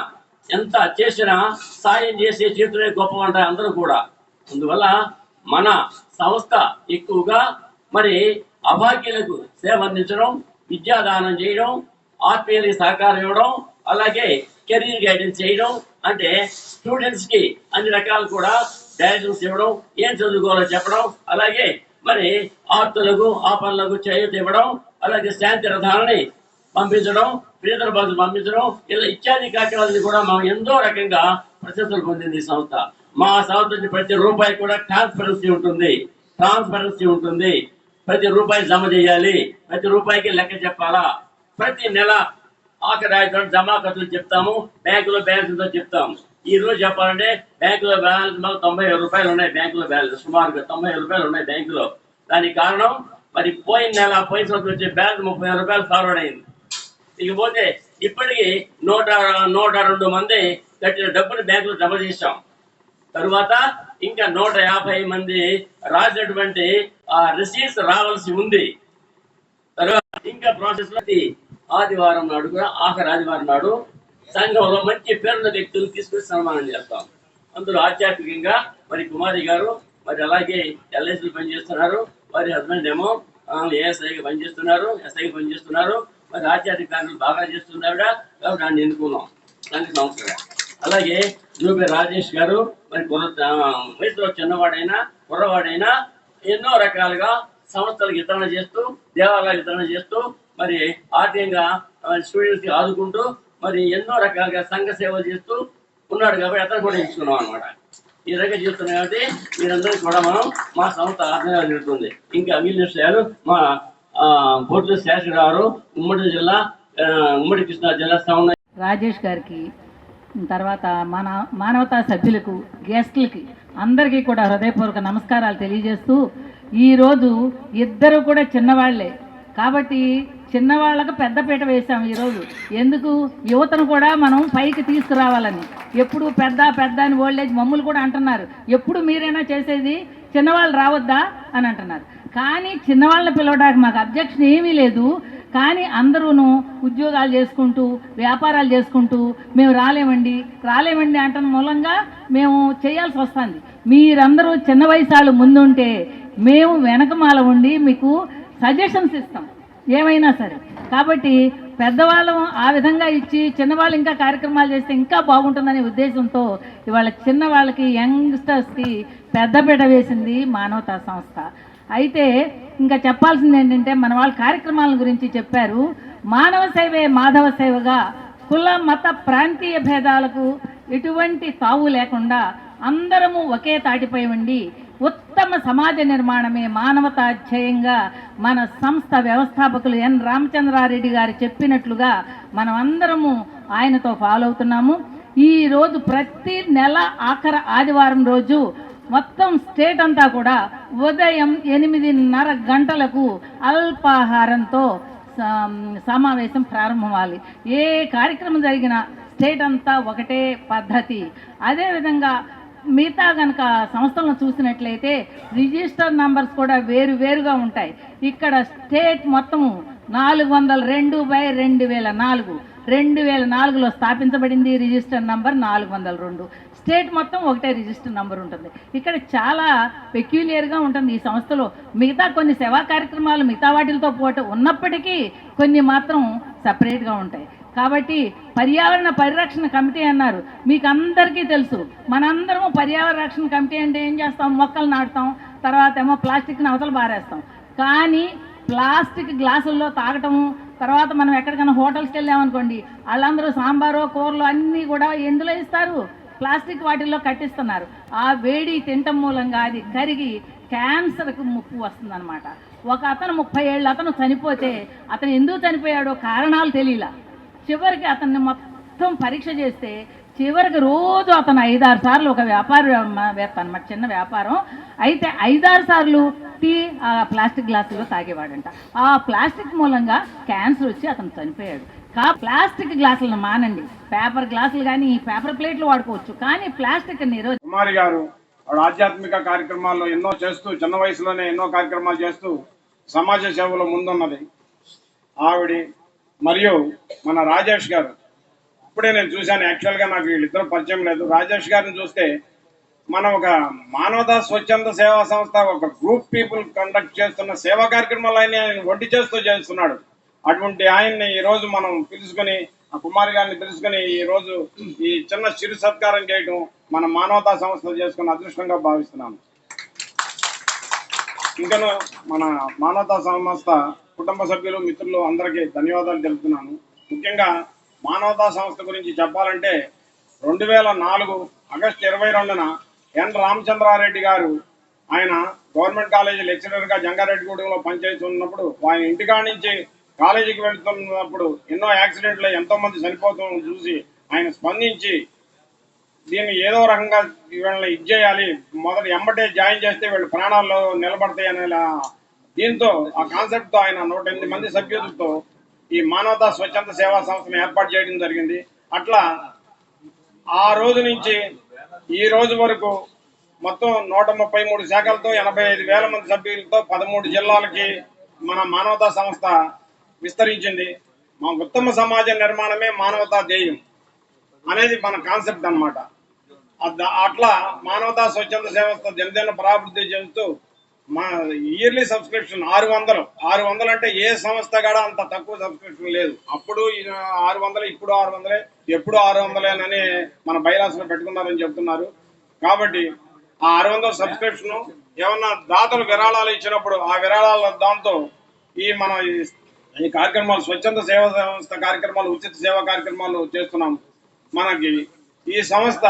[SPEAKER 6] ఎంత చేసినా సాయం చేసే చేతులే గొప్ప ఉంటాయి అందరూ కూడా. అందువల్ల మన సంస్థ ఎక్కువగా మరి అభాగ్యులకు సేవ అందించడం, విద్యాదానం చేయడం, ఆత్మీయులకి సహకారం ఇవ్వడం, అలాగే కెరీర్ గైడెన్స్ చేయడం, అంటే స్టూడెంట్స్కి అన్ని రకాలు కూడా డైరెక్షన్స్ ఇవ్వడం, ఏం చదువుకోవాలో చెప్పడం, అలాగే మరి ఆర్తులకు ఆపన్లకు చేయూత ఇవ్వడం, అలాగే శాంతి రథాలని పంపించడం, పేదల బస్సులు పంపించడం, ఇలా ఇత్యాది కార్యక్రమాలను కూడా మనం ఎంతో రకంగా ప్రశంసలు పొందింది ఈ సంస్థ. మా సంస్థ నుంచి ప్రతి రూపాయి కూడా ట్రాన్స్పరెన్సీ ఉంటుంది. ప్రతి రూపాయి జమ చేయాలి, ప్రతి రూపాయికి లెక్క చెప్పాలా, ప్రతి నెల ఆఖరి జమా ఖర్చులు చెప్తాము, బ్యాంకులో బ్యాలెన్స్ చెప్తాము. ఈ రోజు చెప్పాలంటే బ్యాంకులో బ్యాలెన్స్ మాకు 90,000 రూపాయలు ఉన్నాయి. బ్యాంకులో బ్యాలెన్స్ సుమారుగా 90,000 రూపాయలు ఉన్నాయి బ్యాంకులో. దానికి కారణం మరి పోయిన సంవత్సరం వచ్చే బ్యాలెన్స్ 30,000 రూపాయలు ఫార్వర్డ్ అయింది. ఇకపోతే ఇప్పటికీ 102 మంది కట్టిన డబ్బులు బ్యాంకులో జమ చేశాం. తరువాత ఇంకా 150 మంది రాసినటువంటి రిసీట్స్ రావాల్సి ఉంది. తర్వాత ఇంకా ప్రాసెస్ లో ఆదివారం నాడు కూడా ఆఖరి ఆదివారం నాడు సంఘంలో మంచి పేరున్న వ్యక్తులు తీసుకుని సన్మానం చేస్తాం. అందులో ఆధ్యాత్మికంగా మరి కుమారి గారు మరి అలాగే ఎల్ఐసీలు పనిచేస్తున్నారు, వారి హస్బెండ్ ఏమో ఏఎస్ఐగా పనిచేస్తున్నారు. మరి ఆధ్యాత్మిక కార్యక్రమాలు బాగా చేస్తున్నావిడ, కాబట్టి దాన్ని ఎన్నుకున్నాం. దానికి నమస్కారం. అలాగే జూబే రాజేష్ గారు మరి వయసులో చిన్నవాడైనా కుర్రవాడైనా ఎన్నో రకాలుగా సంస్థలకు వితరణ చేస్తూ, దేవాలయాలు వితరణ చేస్తూ, మరి ఆర్థికంగా స్టూడెంట్స్కి ఆదుకుంటూ మరి ఎన్నో రకాలుగా సంఘ సేవలు చేస్తూ ఉన్నాడు. కాబట్టి అతను కూడా ఎంచుకున్నాం అనమాట. ఈ రకంగా చేస్తున్నాం కాబట్టి మీరందరికీ కూడా మనం మా సంస్థ ఆర్థికంగా జరుగుతుంది. ఇంకా మిగిలిన విషయాలు మా బొట్ల శాసనరావు ఉమ్మడి కృష్ణా జిల్లా సౌండ్
[SPEAKER 7] రాజేష్ గారికి, తర్వాత మన మానవతా సభ్యులకు, గెస్టులకి అందరికీ కూడా హృదయపూర్వక నమస్కారాలు తెలియజేస్తూ, ఈరోజు ఇద్దరు కూడా చిన్నవాళ్లే కాబట్టి చిన్నవాళ్ళకు పెద్దపీట వేసాం ఈరోజు. ఎందుకు? యువతను కూడా మనం పైకి తీసుకురావాలని. ఎప్పుడు పెద్ద అని ఓల్డేజ్ మమ్మల్ని కూడా అంటున్నారు, ఎప్పుడు మీరైనా చేసేది, చిన్నవాళ్ళు రావద్దా అని అంటున్నారు. కానీ చిన్నవాళ్ళని పిలవడానికి మాకు అబ్జెక్షన్ ఏమీ లేదు. కానీ అందరూను ఉద్యోగాలు చేసుకుంటూ, వ్యాపారాలు చేసుకుంటూ మేము రాలేమండి అంటున్న మూలంగా మేము చేయాల్సి వస్తుంది. మీరందరూ చిన్న వయసు వాళ్ళు ముందుంటే మేము వెనకమాల ఉండి మీకు సజెషన్స్ ఇస్తాం ఏమైనా సరే. కాబట్టి పెద్దవాళ్ళం ఆ విధంగా ఇచ్చి చిన్నవాళ్ళు ఇంకా కార్యక్రమాలు చేస్తే ఇంకా బాగుంటుందనే ఉద్దేశంతో ఇవాళ చిన్నవాళ్ళకి, యంగ్స్టర్స్కి పెద్దపీట వేసింది మానవతా సంస్థ. అయితే ఇంకా చెప్పాల్సింది ఏంటంటే మన వాళ్ళ కార్యక్రమాల గురించి చెప్పారు. మానవ సేవే మాధవ సేవగా కుల మత ప్రాంతీయ భేదాలకు ఎటువంటి తావు లేకుండా అందరము ఒకే తాటిపై ఉండి ఉత్తమ సమాజ నిర్మాణమే మానవతా ధ్యేయంగా మన సంస్థ వ్యవస్థాపకులు ఎన్ రామచంద్రారెడ్డి గారు చెప్పినట్లుగా మనం అందరము ఆయనతో ఫాలో అవుతున్నాము. ఈ రోజు ప్రతి నెల ఆఖరి ఆదివారం రోజు మొత్తం స్టేట్ అంతా కూడా ఉదయం 8:30 గంటలకు అల్పాహారంతో సమావేశం ప్రారంభమవ్వాలి. ఏ కార్యక్రమం జరిగినా స్టేట్ అంతా ఒకటే పద్ధతి. అదేవిధంగా మిగతా కనుక సంస్థలను చూసినట్లయితే రిజిస్టర్ నంబర్స్ కూడా వేరుగా ఉంటాయి. ఇక్కడ స్టేట్ మొత్తము 402/2004 2004లో స్థాపించబడింది. Register number 402. స్టేట్ మొత్తం ఒకటే రిజిస్టర్ నంబర్ ఉంటుంది. ఇక్కడ చాలా పెక్యులియర్గా ఉంటుంది ఈ సంస్థలో. మిగతా కొన్ని సేవా కార్యక్రమాలు మిగతా వాటితో పాటు ఉన్నప్పటికీ కొన్ని మాత్రం సపరేట్గా ఉంటాయి. కాబట్టి పర్యావరణ పరిరక్షణ కమిటీ అన్నారు, మీకు అందరికీ తెలుసు. మనందరము పర్యావరణ రక్షణ కమిటీ అంటే ఏం చేస్తాం? మొక్కలు నాటుతాం, తర్వాత ఏమో ప్లాస్టిక్ని అవతల బారేస్తాం. కానీ ప్లాస్టిక్ గ్లాసుల్లో తాగటము, తర్వాత మనం ఎక్కడికైనా హోటల్స్కి వెళ్ళామనుకోండి, వాళ్ళందరూ సాంబారో కూరలు అన్నీ కూడా ఎందులో ఇస్తారు? ప్లాస్టిక్ వాటిల్లో కట్టిస్తున్నారు. ఆ వేడి తినటం మూలంగా అది కరిగి క్యాన్సర్కు ముప్పు వస్తుందన్నమాట. ఒక అతను 30 ఏళ్ళు అతను చనిపోతే అతను ఎందుకు చనిపోయాడో కారణాలు తెలియలా. చివరికి అతన్ని మొత్తం పరీక్ష చేస్తే చివరికి రోజు అతను 5-6 సార్లు, ఒక వ్యాపారవేత్త అన్నమాట, చిన్న వ్యాపారం అయితే 5-6 సార్లు టీ ఆ ప్లాస్టిక్ గ్లాసులో తాగేవాడంట. ఆ ప్లాస్టిక్ మూలంగా క్యాన్సర్ వచ్చి అతను చనిపోయాడు. ప్లాస్టిక్ గ్లాసులను మానండి. పేపర్ గ్లాసులు కానీ పేపర్ ప్లేట్లు వాడుకోవచ్చు, కానీ ప్లాస్టిక్ నిరోధ.
[SPEAKER 8] కుమారి గారు ఆవిడ ఆధ్యాత్మిక కార్యక్రమాల్లో ఎన్నో చేస్తూ, చిన్న వయసులోనే ఎన్నో కార్యక్రమాలు చేస్తూ సమాజ సేవలో ముందున్నది ఆవిడ. మరియు మన రాజేష్ గారు, ఇప్పుడే నేను చూశాను, యాక్చువల్గా నాకు వీళ్ళిద్దరూ పరిచయం లేదు. రాజేష్ గారిని చూస్తే మనం ఒక మానవతా స్వచ్ఛంద సేవా సంస్థ, ఒక గ్రూప్ పీపుల్ కండక్ట్ చేస్తున్న సేవా కార్యక్రమాలు ఆయన వడ్డీ చేస్తూ చేస్తున్నాడు. అటువంటి ఆయన్ని ఈరోజు మనం పిలుచుకొని, ఆ కుమారి గారిని పిలుచుకొని ఈరోజు ఈ చిన్న చిరు సత్కారం చేయడం మన మానవతా సంస్థ చేసుకున్న అదృష్టంగా భావిస్తున్నాను. ఇంకను మన మానవతా సంస్థ కుటుంబ సభ్యులు, మిత్రులు అందరికీ ధన్యవాదాలు తెలుపుతున్నాను. ముఖ్యంగా మానవతా సంస్థ గురించి చెప్పాలంటే 2004 ఆగస్టు 22న ఎన్ రామచంద్రారెడ్డి గారు, ఆయన గవర్నమెంట్ కాలేజీ లెక్చరర్గా జంగారెడ్డిగూడెంలో పనిచేస్తున్నప్పుడు ఆయన ఇంటికాడ నుంచి కాలేజీకి వెళ్తున్నప్పుడు ఎన్నో యాక్సిడెంట్లు, ఎంతో మంది చనిపోతూ చూసి ఆయన స్పందించి దీన్ని ఏదో రకంగా వీళ్ళని చేయాలి, మొదట ఎంబటే జాయిన్ చేస్తే వీళ్ళు ప్రాణాల్లో నిలబడతాయి అనే దీంతో, ఆ కాన్సెప్ట్తో ఆయన 108 మంది సభ్యులతో ఈ మానవతా స్వచ్ఛంద సేవా సంస్థను ఏర్పాటు చేయడం జరిగింది. అట్లా ఆ రోజు నుంచి ఈ రోజు వరకు మొత్తం 133 శాఖలతో 85,000 మంది సభ్యులతో 13 జిల్లాలకి మన మానవతా సంస్థ విస్తరించింది. మా ఉత్తమ సమాజ నిర్మాణమే మానవతా ధ్యేయం అనేది మన కాన్సెప్ట్ అన్నమాట. అట్లా మానవతా స్వచ్ఛంద సంస్థ దినదిన ప్రాభివృద్ధి చెందుతూ మా ఇయర్లీ సబ్స్క్రిప్షన్ 600 అంటే ఏ సంస్థ కూడా అంత తక్కువ సబ్స్క్రిప్షన్ లేదు. అప్పుడు 600, ఇప్పుడు 600, ఎప్పుడు 600 మన బైలాస్లో పెట్టుకున్నారని చెప్తున్నారు. కాబట్టి ఆ 600 సబ్స్క్రిప్షన్ ఏమన్నా దాతలు విరాళాలు ఇచ్చినప్పుడు ఆ విరాళాల దాంతో ఈ కార్యక్రమాలు, స్వచ్ఛంద సేవా సంస్థ కార్యక్రమాలు, ఉచిత సేవా కార్యక్రమాలు చేస్తున్నాం. మనకి ఈ సంస్థ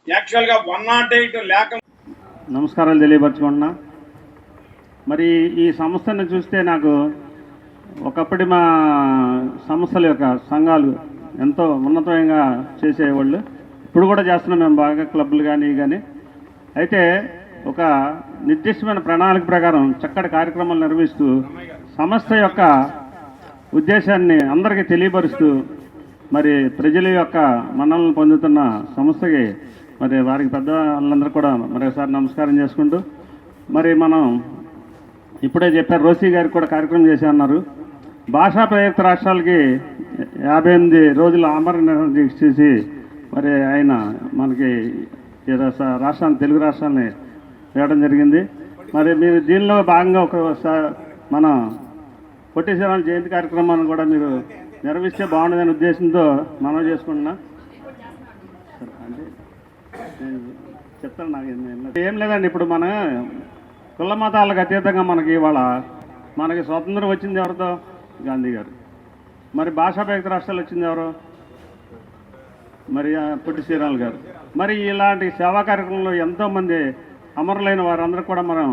[SPEAKER 8] యాక్చువల్గా 108 లేక.
[SPEAKER 9] నమస్కారాలు తెలియపరచుకుంటున్నా. మరి ఈ సంస్థను చూస్తే నాకు ఒకప్పటి మా సంస్థల యొక్క సంఘాలు ఎంతో ఉన్నతంగా చేసేవాళ్ళు, ఇప్పుడు కూడా చేస్తున్నాం మేము బాగా, క్లబ్లు కానీ. అయితే ఒక నిర్దిష్టమైన ప్రణాళిక ప్రకారం చక్కటి కార్యక్రమాలు నిర్వహిస్తూ సంస్థ యొక్క ఉద్దేశాన్ని అందరికీ తెలియపరుస్తూ మరి ప్రజల యొక్క మన్ననలు పొందుతున్న సంస్థకి మరి వారికి పెద్ద వాళ్ళందరూ కూడా మరొకసారి నమస్కారం చేసుకుంటూ, మరి మనం ఇప్పుడే చెప్పారు, రోసీ గారికి కూడా కార్యక్రమం చేసి అన్నారు. భాషా ప్రయుక్త రాష్ట్రాలకి 58 రోజులు ఆమరణ చేసి మరి ఆయన మనకి రాష్ట్రాన్ని, తెలుగు రాష్ట్రాన్ని వేయడం జరిగింది. మరి మీరు దీనిలో భాగంగా ఒకసారి మన పొట్టి శ్రీరాములు జయంతి కార్యక్రమాన్ని కూడా మీరు నిర్వహిస్తే బాగుంటుందనే ఉద్దేశంతో మనం చేసుకుంటున్నా. అంటే చెప్తాను, నాకు ఏం లేదండి. ఇప్పుడు మన కుల మతాలకు అతీతంగా మనకి ఇవాళ మనకి స్వతంత్రం వచ్చింది ఎవరితో? గాంధీ గారు. మరి భాషాభేద రాష్ట్రాలు వచ్చింది ఎవరు? మరి పొట్టి శ్రీరాములు గారు. మరి ఇలాంటి సేవా కార్యక్రమంలో ఎంతోమంది అమరులైన వారందరూ కూడా మనం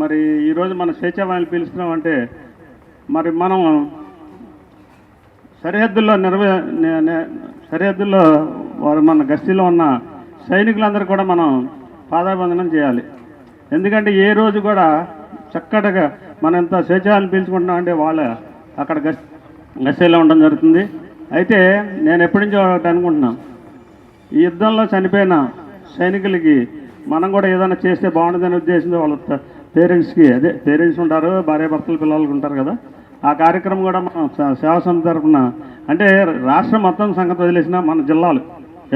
[SPEAKER 9] మరి ఈరోజు మన స్వేచ్ఛావాణిని పిలుస్తున్నామంటే మరి మనం సరిహద్దుల్లో వారు మన గస్తీలో ఉన్న సైనికులందరూ కూడా మనం పాదాభివందనం చేయాలి. ఎందుకంటే ఏ రోజు కూడా చక్కటిగా మనం ఎంత స్వేచ్ఛాన్ని పీల్చుకుంటున్నాం అంటే వాళ్ళు అక్కడ గస్తీలో ఉండడం జరుగుతుంది. అయితే నేను ఎప్పటి నుంచో ఒకటి అనుకుంటున్నాను, ఈ యుద్ధంలో చనిపోయిన సైనికులకి మనం కూడా ఏదైనా చేస్తే బాగుంటుందనే ఉద్దేశంతో వాళ్ళ పేరెంట్స్కి, అదే పేరెంట్స్ ఉంటారు, భార్యాభర్తలు పిల్లలకు ఉంటారు కదా, ఆ కార్యక్రమం కూడా మనం సేవా సంస్థ తరఫున, అంటే రాష్ట్రం మొత్తం సంగతి వదిలేసిన మన జిల్లాలు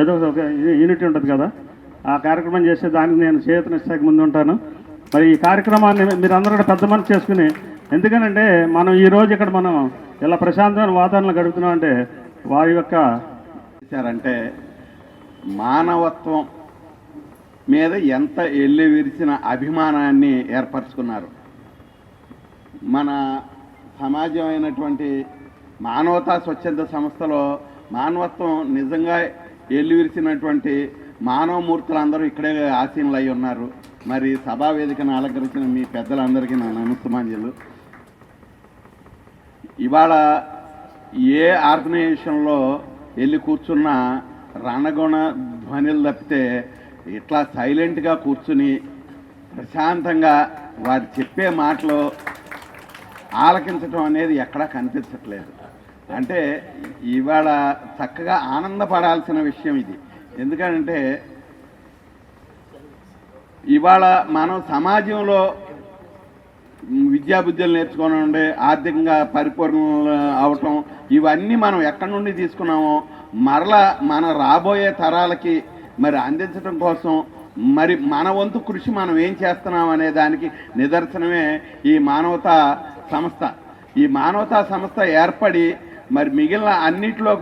[SPEAKER 9] ఏదో ఒక యూనిట్ ఉంటుంది కదా, ఆ కార్యక్రమం చేసే దానికి నేను చేతనిస్తాకి ముందు ఉంటాను. మరి ఈ కార్యక్రమాన్ని మీరు అందరూ కూడా పెద్ద మనసు చేసుకుని, ఎందుకనంటే మనం ఈరోజు ఇక్కడ మనం ఇలా ప్రశాంతమైన వాతావరణంలో గడుపుతున్నాం అంటే వారి యొక్క
[SPEAKER 10] అంటే మానవత్వం మీద ఎంత ఎల్లి విరిచిన అభిమానాన్ని ఏర్పరచుకున్నారు. మన సమాజం అయినటువంటి మానవతా స్వచ్ఛంద సంస్థలో మానవత్వం నిజంగా ఎల్లి విరిచినటువంటి మానవమూర్తులందరూ ఇక్కడే ఆసీనులు అయి ఉన్నారు. మరి సభా వేదికను అలంకరించిన మీ పెద్దలందరికీ నా నమస్సుమాంజలు. ఇవాళ ఏ ఆర్గనైజేషన్లో వెళ్ళి కూర్చున్నా రణగుణ ధ్వనులు తప్పితే ఇట్లా సైలెంట్గా కూర్చుని ప్రశాంతంగా వారు చెప్పే మాటలు ఆలకించటం అనేది ఎక్కడా కనిపించట్లేదు. అంటే ఇవాళ చక్కగా ఆనందపడాల్సిన విషయం ఇది. ఎందుకంటే ఇవాళ మనం సమాజంలో విద్యాబుద్ధులు నేర్చుకొని ఉండే ఆర్థికంగా పరిపూర్ణ అవటం, ఇవన్నీ మనం ఎక్కడి నుండి తీసుకున్నామో మరలా మన రాబోయే తరాలకి మరి అందించడం కోసం మరి మన వంతు కృషి మనం ఏం చేస్తున్నాం అనే దానికి నిదర్శనమే ఈ మానవతా సంస్థ. ఈ మానవతా సంస్థ ఏర్పడి మరి మిగిలిన అన్నిటిలో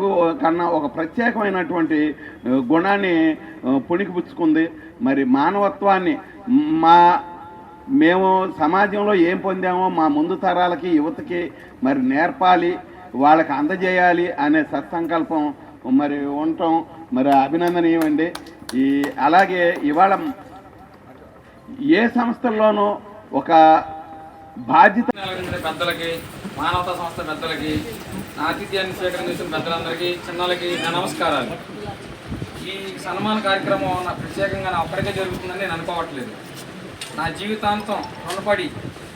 [SPEAKER 10] కన్నా ఒక ప్రత్యేకమైనటువంటి గుణాన్ని పుణికిపుచ్చుకుంది. మరి మానవత్వాన్ని మేము సమాజంలో ఏం పొందామో మా ముందు తరాలకి, యువతకి మరి నేర్పాలి, వాళ్ళకి అందజేయాలి అనే సత్సంకల్పం మరి ఉండటం మరి అభినందనీయమండి. అలాగే ఇవాళ ఏ సంస్థల్లోనూ ఒక బాధ్యత
[SPEAKER 11] పెద్దలకి, మానవతా సంస్థ పెద్దలకి, నా ఆతిథ్యాన్ని స్వీకరించిన పెద్దలందరికీ, చిన్నలకి నా నమస్కారాలు. ఈ సన్మాన కార్యక్రమం నా ప్రత్యేకంగా నా ఒక్కడికే జరుగుతుందని నేను అనుకోవట్లేదు. నా జీవితాంతం రుణపడి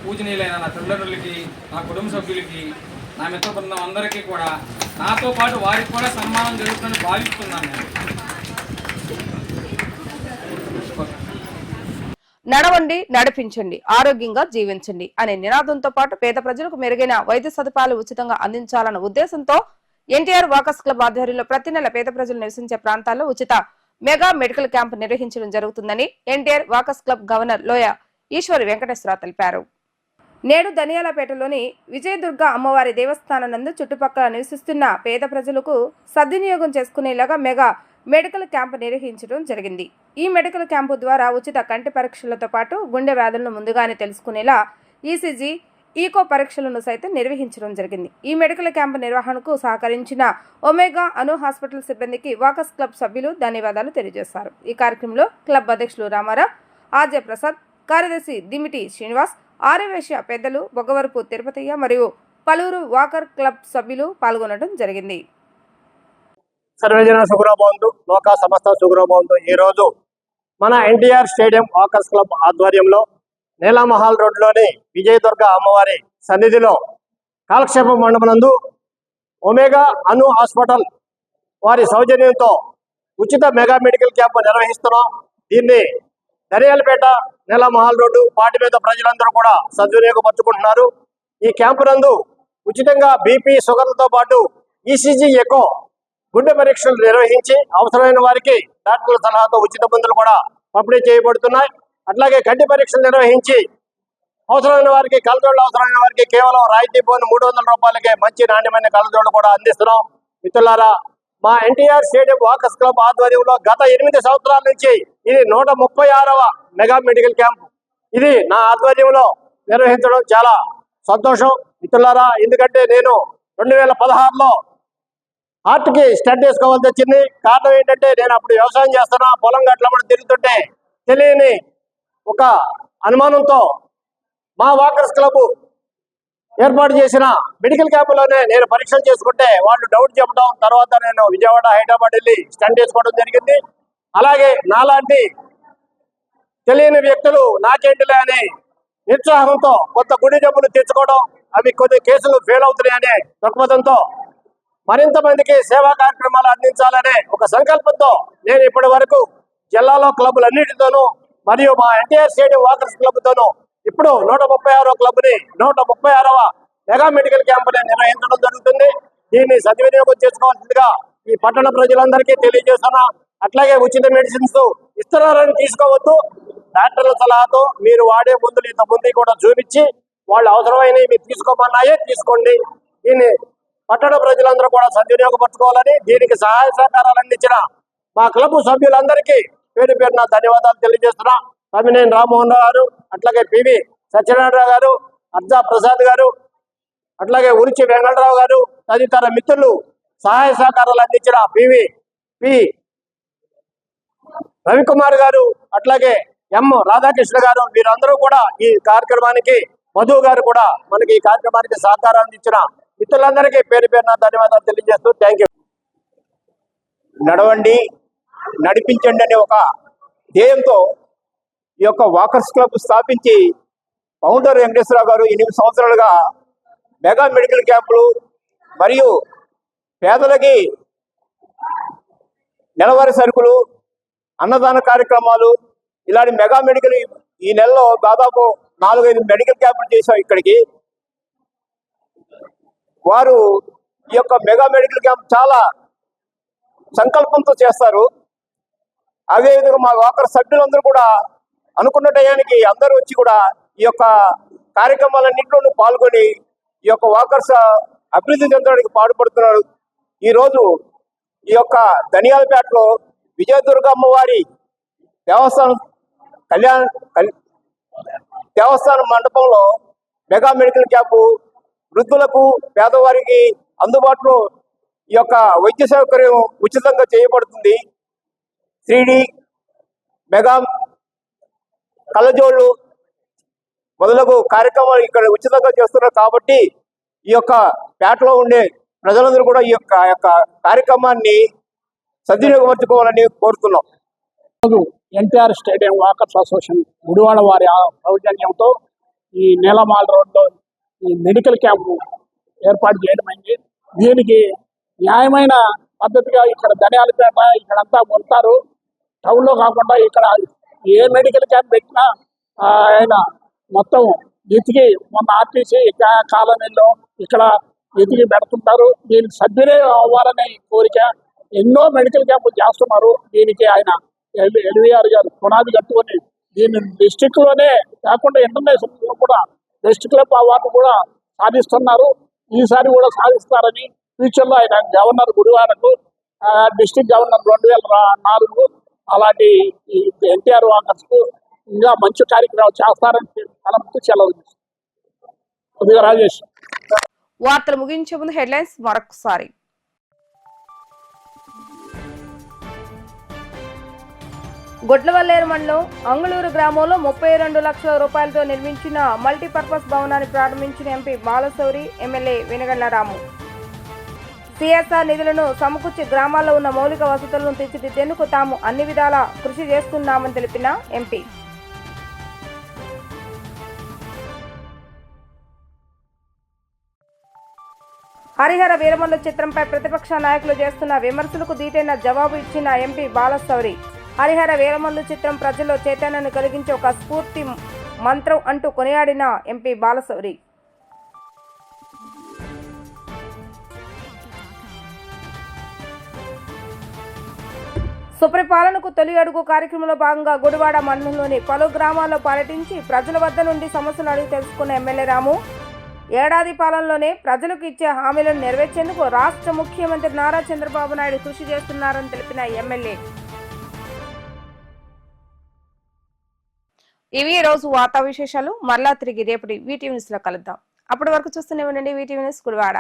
[SPEAKER 11] పూజనీయులైన నా తల్లిదండ్రులకి, నా కుటుంబ సభ్యులకి, నా మిత్ర బృందం అందరికీ కూడా, నాతో పాటు వారికి కూడా సన్మానం జరుగుతుందని భావిస్తున్నాను నేను.
[SPEAKER 1] నడవండి, నడిపించండి, ఆరోగ్యంగా జీవించండి అనే నినాదంతో పాటు పేద ప్రజలకు మెరుగైన వైద్య సదుపాయాలు ఉచితంగా అందించాలన్న ఉద్దేశంతో ఎన్టీఆర్ వాకర్స్ క్లబ్ ఆధ్వర్యంలో ప్రతి నెల పేద ప్రజలు నివసించే ప్రాంతాల్లో ఉచిత మెగా మెడికల్ క్యాంప్ నిర్వహించడం జరుగుతుందని ఎన్టీఆర్ వాకర్స్ క్లబ్ గవర్నర్ లోయ ఈశ్వరి వెంకటేశ్వరరావు తెలిపారు. నేడు ధనియాలపేటలోని విజయదుర్గ అమ్మవారి దేవస్థానం నందు చుట్టుపక్కల నివసిస్తున్న పేద ప్రజలకు సద్వినియోగం చేసుకునేలాగా మెగా మెడికల్ క్యాంపు నిర్వహించడం జరిగింది. ఈ మెడికల్ క్యాంపు ద్వారా ఉచిత కంటి పరీక్షలతో పాటు గుండె వ్యాధులను ముందుగానే తెలుసుకునేలా ఈసీజీ, ఈకో పరీక్షలను సైతం నిర్వహించడం జరిగింది. ఈ మెడికల్ క్యాంపు నిర్వహణకు సహకరించిన ఒమేగా అను హాస్పిటల్ సిబ్బందికి వాకర్స్ క్లబ్ సభ్యులు ధన్యవాదాలు తెలియజేశారు. ఈ కార్యక్రమంలో క్లబ్ అధ్యక్షులు రామారావు, ఆర్జే ప్రసాద్, కార్యదర్శి దిమిటి శ్రీనివాస్, ఆర్యవేశ్య పెద్దలు, బొగ్గవరపు తిరుపతయ్య మరియు పలువురు వాకర్ క్లబ్ సభ్యులు పాల్గొనడం జరిగింది.
[SPEAKER 12] సర్వజన సుఖరాభవంతు, లోకా సమస్త సుఖరాభవంతు. ఈరోజు మన ఎన్టీఆర్ స్టేడియం వాకర్స్ క్లబ్ ఆధ్వర్యంలో నీలామహల్ రోడ్లోని విజయదుర్గ అమ్మవారి సన్నిధిలో కాలక్షేప మండపనందు ఒమేగా అను హాస్పిటల్ వారి సౌజన్యంతో ఉచిత మెగా మెడికల్ క్యాంప్ నిర్వహిస్తున్నాం. దీన్ని ధనియాలపేట, నీలామహల్ రోడ్డు, పాటి మీద ప్రజలందరూ కూడా సద్వినియోగపరుచుకుంటున్నారు. ఈ క్యాంపు నందు ఉచితంగా బీపీ, షుగర్లతో పాటు ఈసీజీ, ఎకో, గుండె పరీక్షలు నిర్వహించి అవసరమైన వారికి డాక్టర్ల సలహాతో ఉచిత మందులు కూడా పంపిణీ చేయబడుతున్నాయి. అట్లాగే కంటి పరీక్షలు నిర్వహించి అవసరమైన వారికి, కళ్ళజోళ్ళు అవసరమైన వారికి కేవలం రాయితీ పోను 300 రూపాయలకే మంచి నాణ్యమైన కళ్ళజోళ్ళు కూడా అందిస్తున్నాం. మిత్రులారా, మా ఎన్టీఆర్ స్టేడియం వాకర్స్ క్లబ్ ఆధ్వర్యంలో గత 8 సంవత్సరాల నుంచి ఇది 136వ మెగా మెడికల్ క్యాంప్ ఇది నా ఆధ్వర్యంలో నిర్వహించడం చాలా సంతోషం మిత్రులారా. ఎందుకంటే నేను 2016లో హార్ట్కి స్టంట్ వేసుకోవాల్సి వచ్చింది. కారణం ఏంటంటే నేను అప్పుడు వ్యవసాయం చేస్తున్నా, పొలం గట్ల తిరుగుతుంటే తెలియని ఒక అనుమానంతో మా వాకర్స్ క్లబ్ ఏర్పాటు చేసిన మెడికల్ క్యాంపులోనే నేను పరీక్షలు చేసుకుంటే వాళ్ళు డౌట్ చెప్పడం, తర్వాత నేను విజయవాడ, హైదరాబాద్ వెళ్ళి స్టంట్ వేసుకోవడం జరిగింది. అలాగే నాలాంటి తెలియని వ్యక్తులు నాకేంటిలే అని నిరుత్సాహంతో కొంత గుండె జబ్బులు తెచ్చుకోవడం, అవి కొన్ని కేసులు ఫెయిల్ అవుతున్నాయనే దృక్పథంతో మరింత మందికి సేవా కార్యక్రమాలు అందించాలనే ఒక సంకల్పంతో నేను ఇప్పటి వరకు జిల్లాలో క్లబ్లన్నిటితోనూ మరియు మా ఎన్టీఆర్ స్టేడియం వాకర్స్ క్లబ్తోనూ ఇప్పుడు 136వ క్లబ్ని 136వ మెగా మెడికల్ క్యాంపుని నిర్వహించడం జరుగుతుంది. దీన్ని సద్వినియోగం చేసుకోవాల్సిందిగా ఈ పట్టణ ప్రజలందరికీ తెలియజేస్తున్నా. అట్లాగే ఉచిత మెడిసిన్స్ ఇస్తున్నారని తీసుకోవద్దు. డాక్టర్ల సలహాతో మీరు వాడే మందులు ఇంతకుముందు కూడా చూపించి వాళ్ళు అవసరమైనవి మీరు తీసుకోమన్నాయే తీసుకోండి. దీన్ని పట్టణ ప్రజలందరూ కూడా సద్వినియోగపరచుకోవాలని, దీనికి సహాయ సహకారాలు అందించిన మా క్లబ్ సభ్యులందరికీ పేరు పేరున ధన్యవాదాలు తెలియజేస్తున్నా. తమ్మినేని రామ్మోహన్ రావు గారు, అట్లాగే పివి సత్యనారాయణ గారు, అర్జా ప్రసాద్ గారు, అట్లాగే ఉరిచి వెంకటరావు గారు, తదితర మిత్రులు సహాయ సహకారాలు అందించిన పి రవికుమార్ గారు, అట్లాగే ఎం రాధాకృష్ణ గారు, వీరందరూ కూడా ఈ కార్యక్రమానికి, మధు గారు కూడా మనకి ఈ కార్యక్రమానికి సహకారం అందించిన మిత్రులందరికీ పేరు పేరున ధన్యవాదాలు తెలియజేస్తూ థ్యాంక్ యూ.
[SPEAKER 13] నడవండి, నడిపించండి అనే ఒక ధ్యేయంతో ఈ యొక్క వాకర్స్ క్లబ్ స్థాపించి ఫౌండర్ వెంకటేశ్వరరావు గారు 8 సంవత్సరాలుగా మెగా మెడికల్ క్యాంపులు మరియు పేదలకి నెలవారీ సరుకులు, అన్నదాన కార్యక్రమాలు, ఇలాంటి మెగా మెడికల్ ఈ నెలలో దాదాపు 4-5 మెడికల్ క్యాంపులు చేశాం. ఇక్కడికి వారు ఈ యొక్క మెగా మెడికల్ క్యాంప్ చాలా సంకల్పంతో చేస్తారు. అదేవిధంగా మా వాకర్ సభ్యులందరూ కూడా అనుకున్న టయానికి అందరూ వచ్చి కూడా ఈ యొక్క కార్యక్రమాలన్నింటిలోనూ పాల్గొని ఈ యొక్క వాకర్స్ అభివృద్ధి చెందడానికి పాటుపడుతున్నారు. ఈరోజు ఈ యొక్క ధనియాలపేటలో విజయదుర్గ అమ్మవారి దేవస్థానం మండపంలో మెగా మెడికల్ క్యాంపు వృద్ధులకు, పేదవారికి అందుబాటులో ఈ యొక్క వైద్య సౌకర్యం ఉచితంగా చేయబడుతుంది. 3D మెగా కళ్ళజోళ్ళు మొదలగు కార్యక్రమాలు ఇక్కడ ఉచితంగా చేస్తున్నారు. కాబట్టి ఈ యొక్క పేటలో ఉండే ప్రజలందరూ కూడా ఈ యొక్క కార్యక్రమాన్ని సద్వినియోగపరచుకోవాలని కోరుతున్నాం.
[SPEAKER 14] NTR stadium walkers association Gudivada వారి సౌజన్యంతో ఈ నీలమాల రోడ్లో ఈ మెడికల్ క్యాంపు ఏర్పాటు చేయడమైంది. దీనికి న్యాయమైన పద్ధతిగా ఇక్కడ ధనియాలపేట ఇక్కడంతా ఉంటారు. టౌన్లో కాకుండా ఇక్కడ ఏ మెడికల్ క్యాంప్ పెట్టినా ఆయన మొత్తం ఎతికి, మొన్న ఆర్టీసీ కాలనీలో ఇక్కడ ఎతికి పెడుతుంటారు. దీనికి సద్వినియోగం అవ్వాలనే కోరిక. ఎన్నో మెడికల్ క్యాంపులు చేస్తున్నారు. దీనికి ఆయన ఎల్వీఆర్ గారు పునాది కట్టుకొని దీన్ని డిస్టిక్లోనే కాకుండా ఇంటర్నేషనల్ కూడా బెస్ట్ క్లబ్ అవార్డు కూడా సాధిస్తున్నారు. ఈసారి కూడా సాధిస్తారని ఫ్యూచర్లో ఆయన గవర్నర్ గుడివాడకు డిస్టిక్ గవర్నర్ 2004 అలాంటి ఎన్టీఆర్ వాకర్స్కు ఇంకా మంచి కార్యక్రమాలు చేస్తారని తలంపుతూ సెలవు కొద్దిగా రాజేష్.
[SPEAKER 1] వార్తలు ముగించే ముందు హెడ్లైన్స్ మరొకసారి. గొడ్లవల్లేరు మండలం అంగుళూరు గ్రామంలో 32 లక్షల రూపాయలతో నిర్మించిన మల్టీపర్పస్ భవనాన్ని ప్రారంభించిన ఎంపీ బాలశౌరి, ఎమ్మెల్యే వెనుగండ్ల రాము. సిఎస్ఆర్ నిధులను సమకూర్చి గ్రామాల్లో ఉన్న మౌలిక వసతులను తీర్చిదిద్దేందుకు తాము అన్ని విధాలా కృషి చేస్తున్నామని తెలిపిన ఎంపీ. హరిహర వీరమల్లు చిత్రంపై ప్రతిపక్ష నాయకులు చేస్తున్న విమర్శలకు దీటైన జవాబు ఇచ్చిన ఎంపీ బాలశౌరి. హరిహర వీరమల్లు చిత్రం ప్రజల్లో చైతన్యాన్ని కలిగించే ఒక స్ఫూర్తి మంత్రం అంటూ కొనియాడిన ఎంపీ బాలశౌరి. సుపరిపాలనకు తొలి అడుగు కార్యక్రమంలో భాగంగా గుడివాడ మండలంలోని పలు గ్రామాల్లో పర్యటించి ప్రజల వద్ద నుండి సమస్యలు అడిగి తెలుసుకున్న ఎమ్మెల్యే రాము, ఏడాది పాలనలోనే ప్రజలకు ఇచ్చే హామీలను నెరవేర్చేందుకు రాష్ట్ర ముఖ్యమంత్రి నారా చంద్రబాబు నాయుడు కృషి చేస్తున్నారని తెలిపిన ఎమ్మెల్యే. ఇవి ఈ రోజు వార్తా విశేషాలు. మరలా తిరిగి రేపటి వీటీవీ న్యూస్ లో కలుద్దాం. అప్పటి వరకు చూస్తూనే ఉండండి వీటీవీ న్యూస్ గుడివాడ.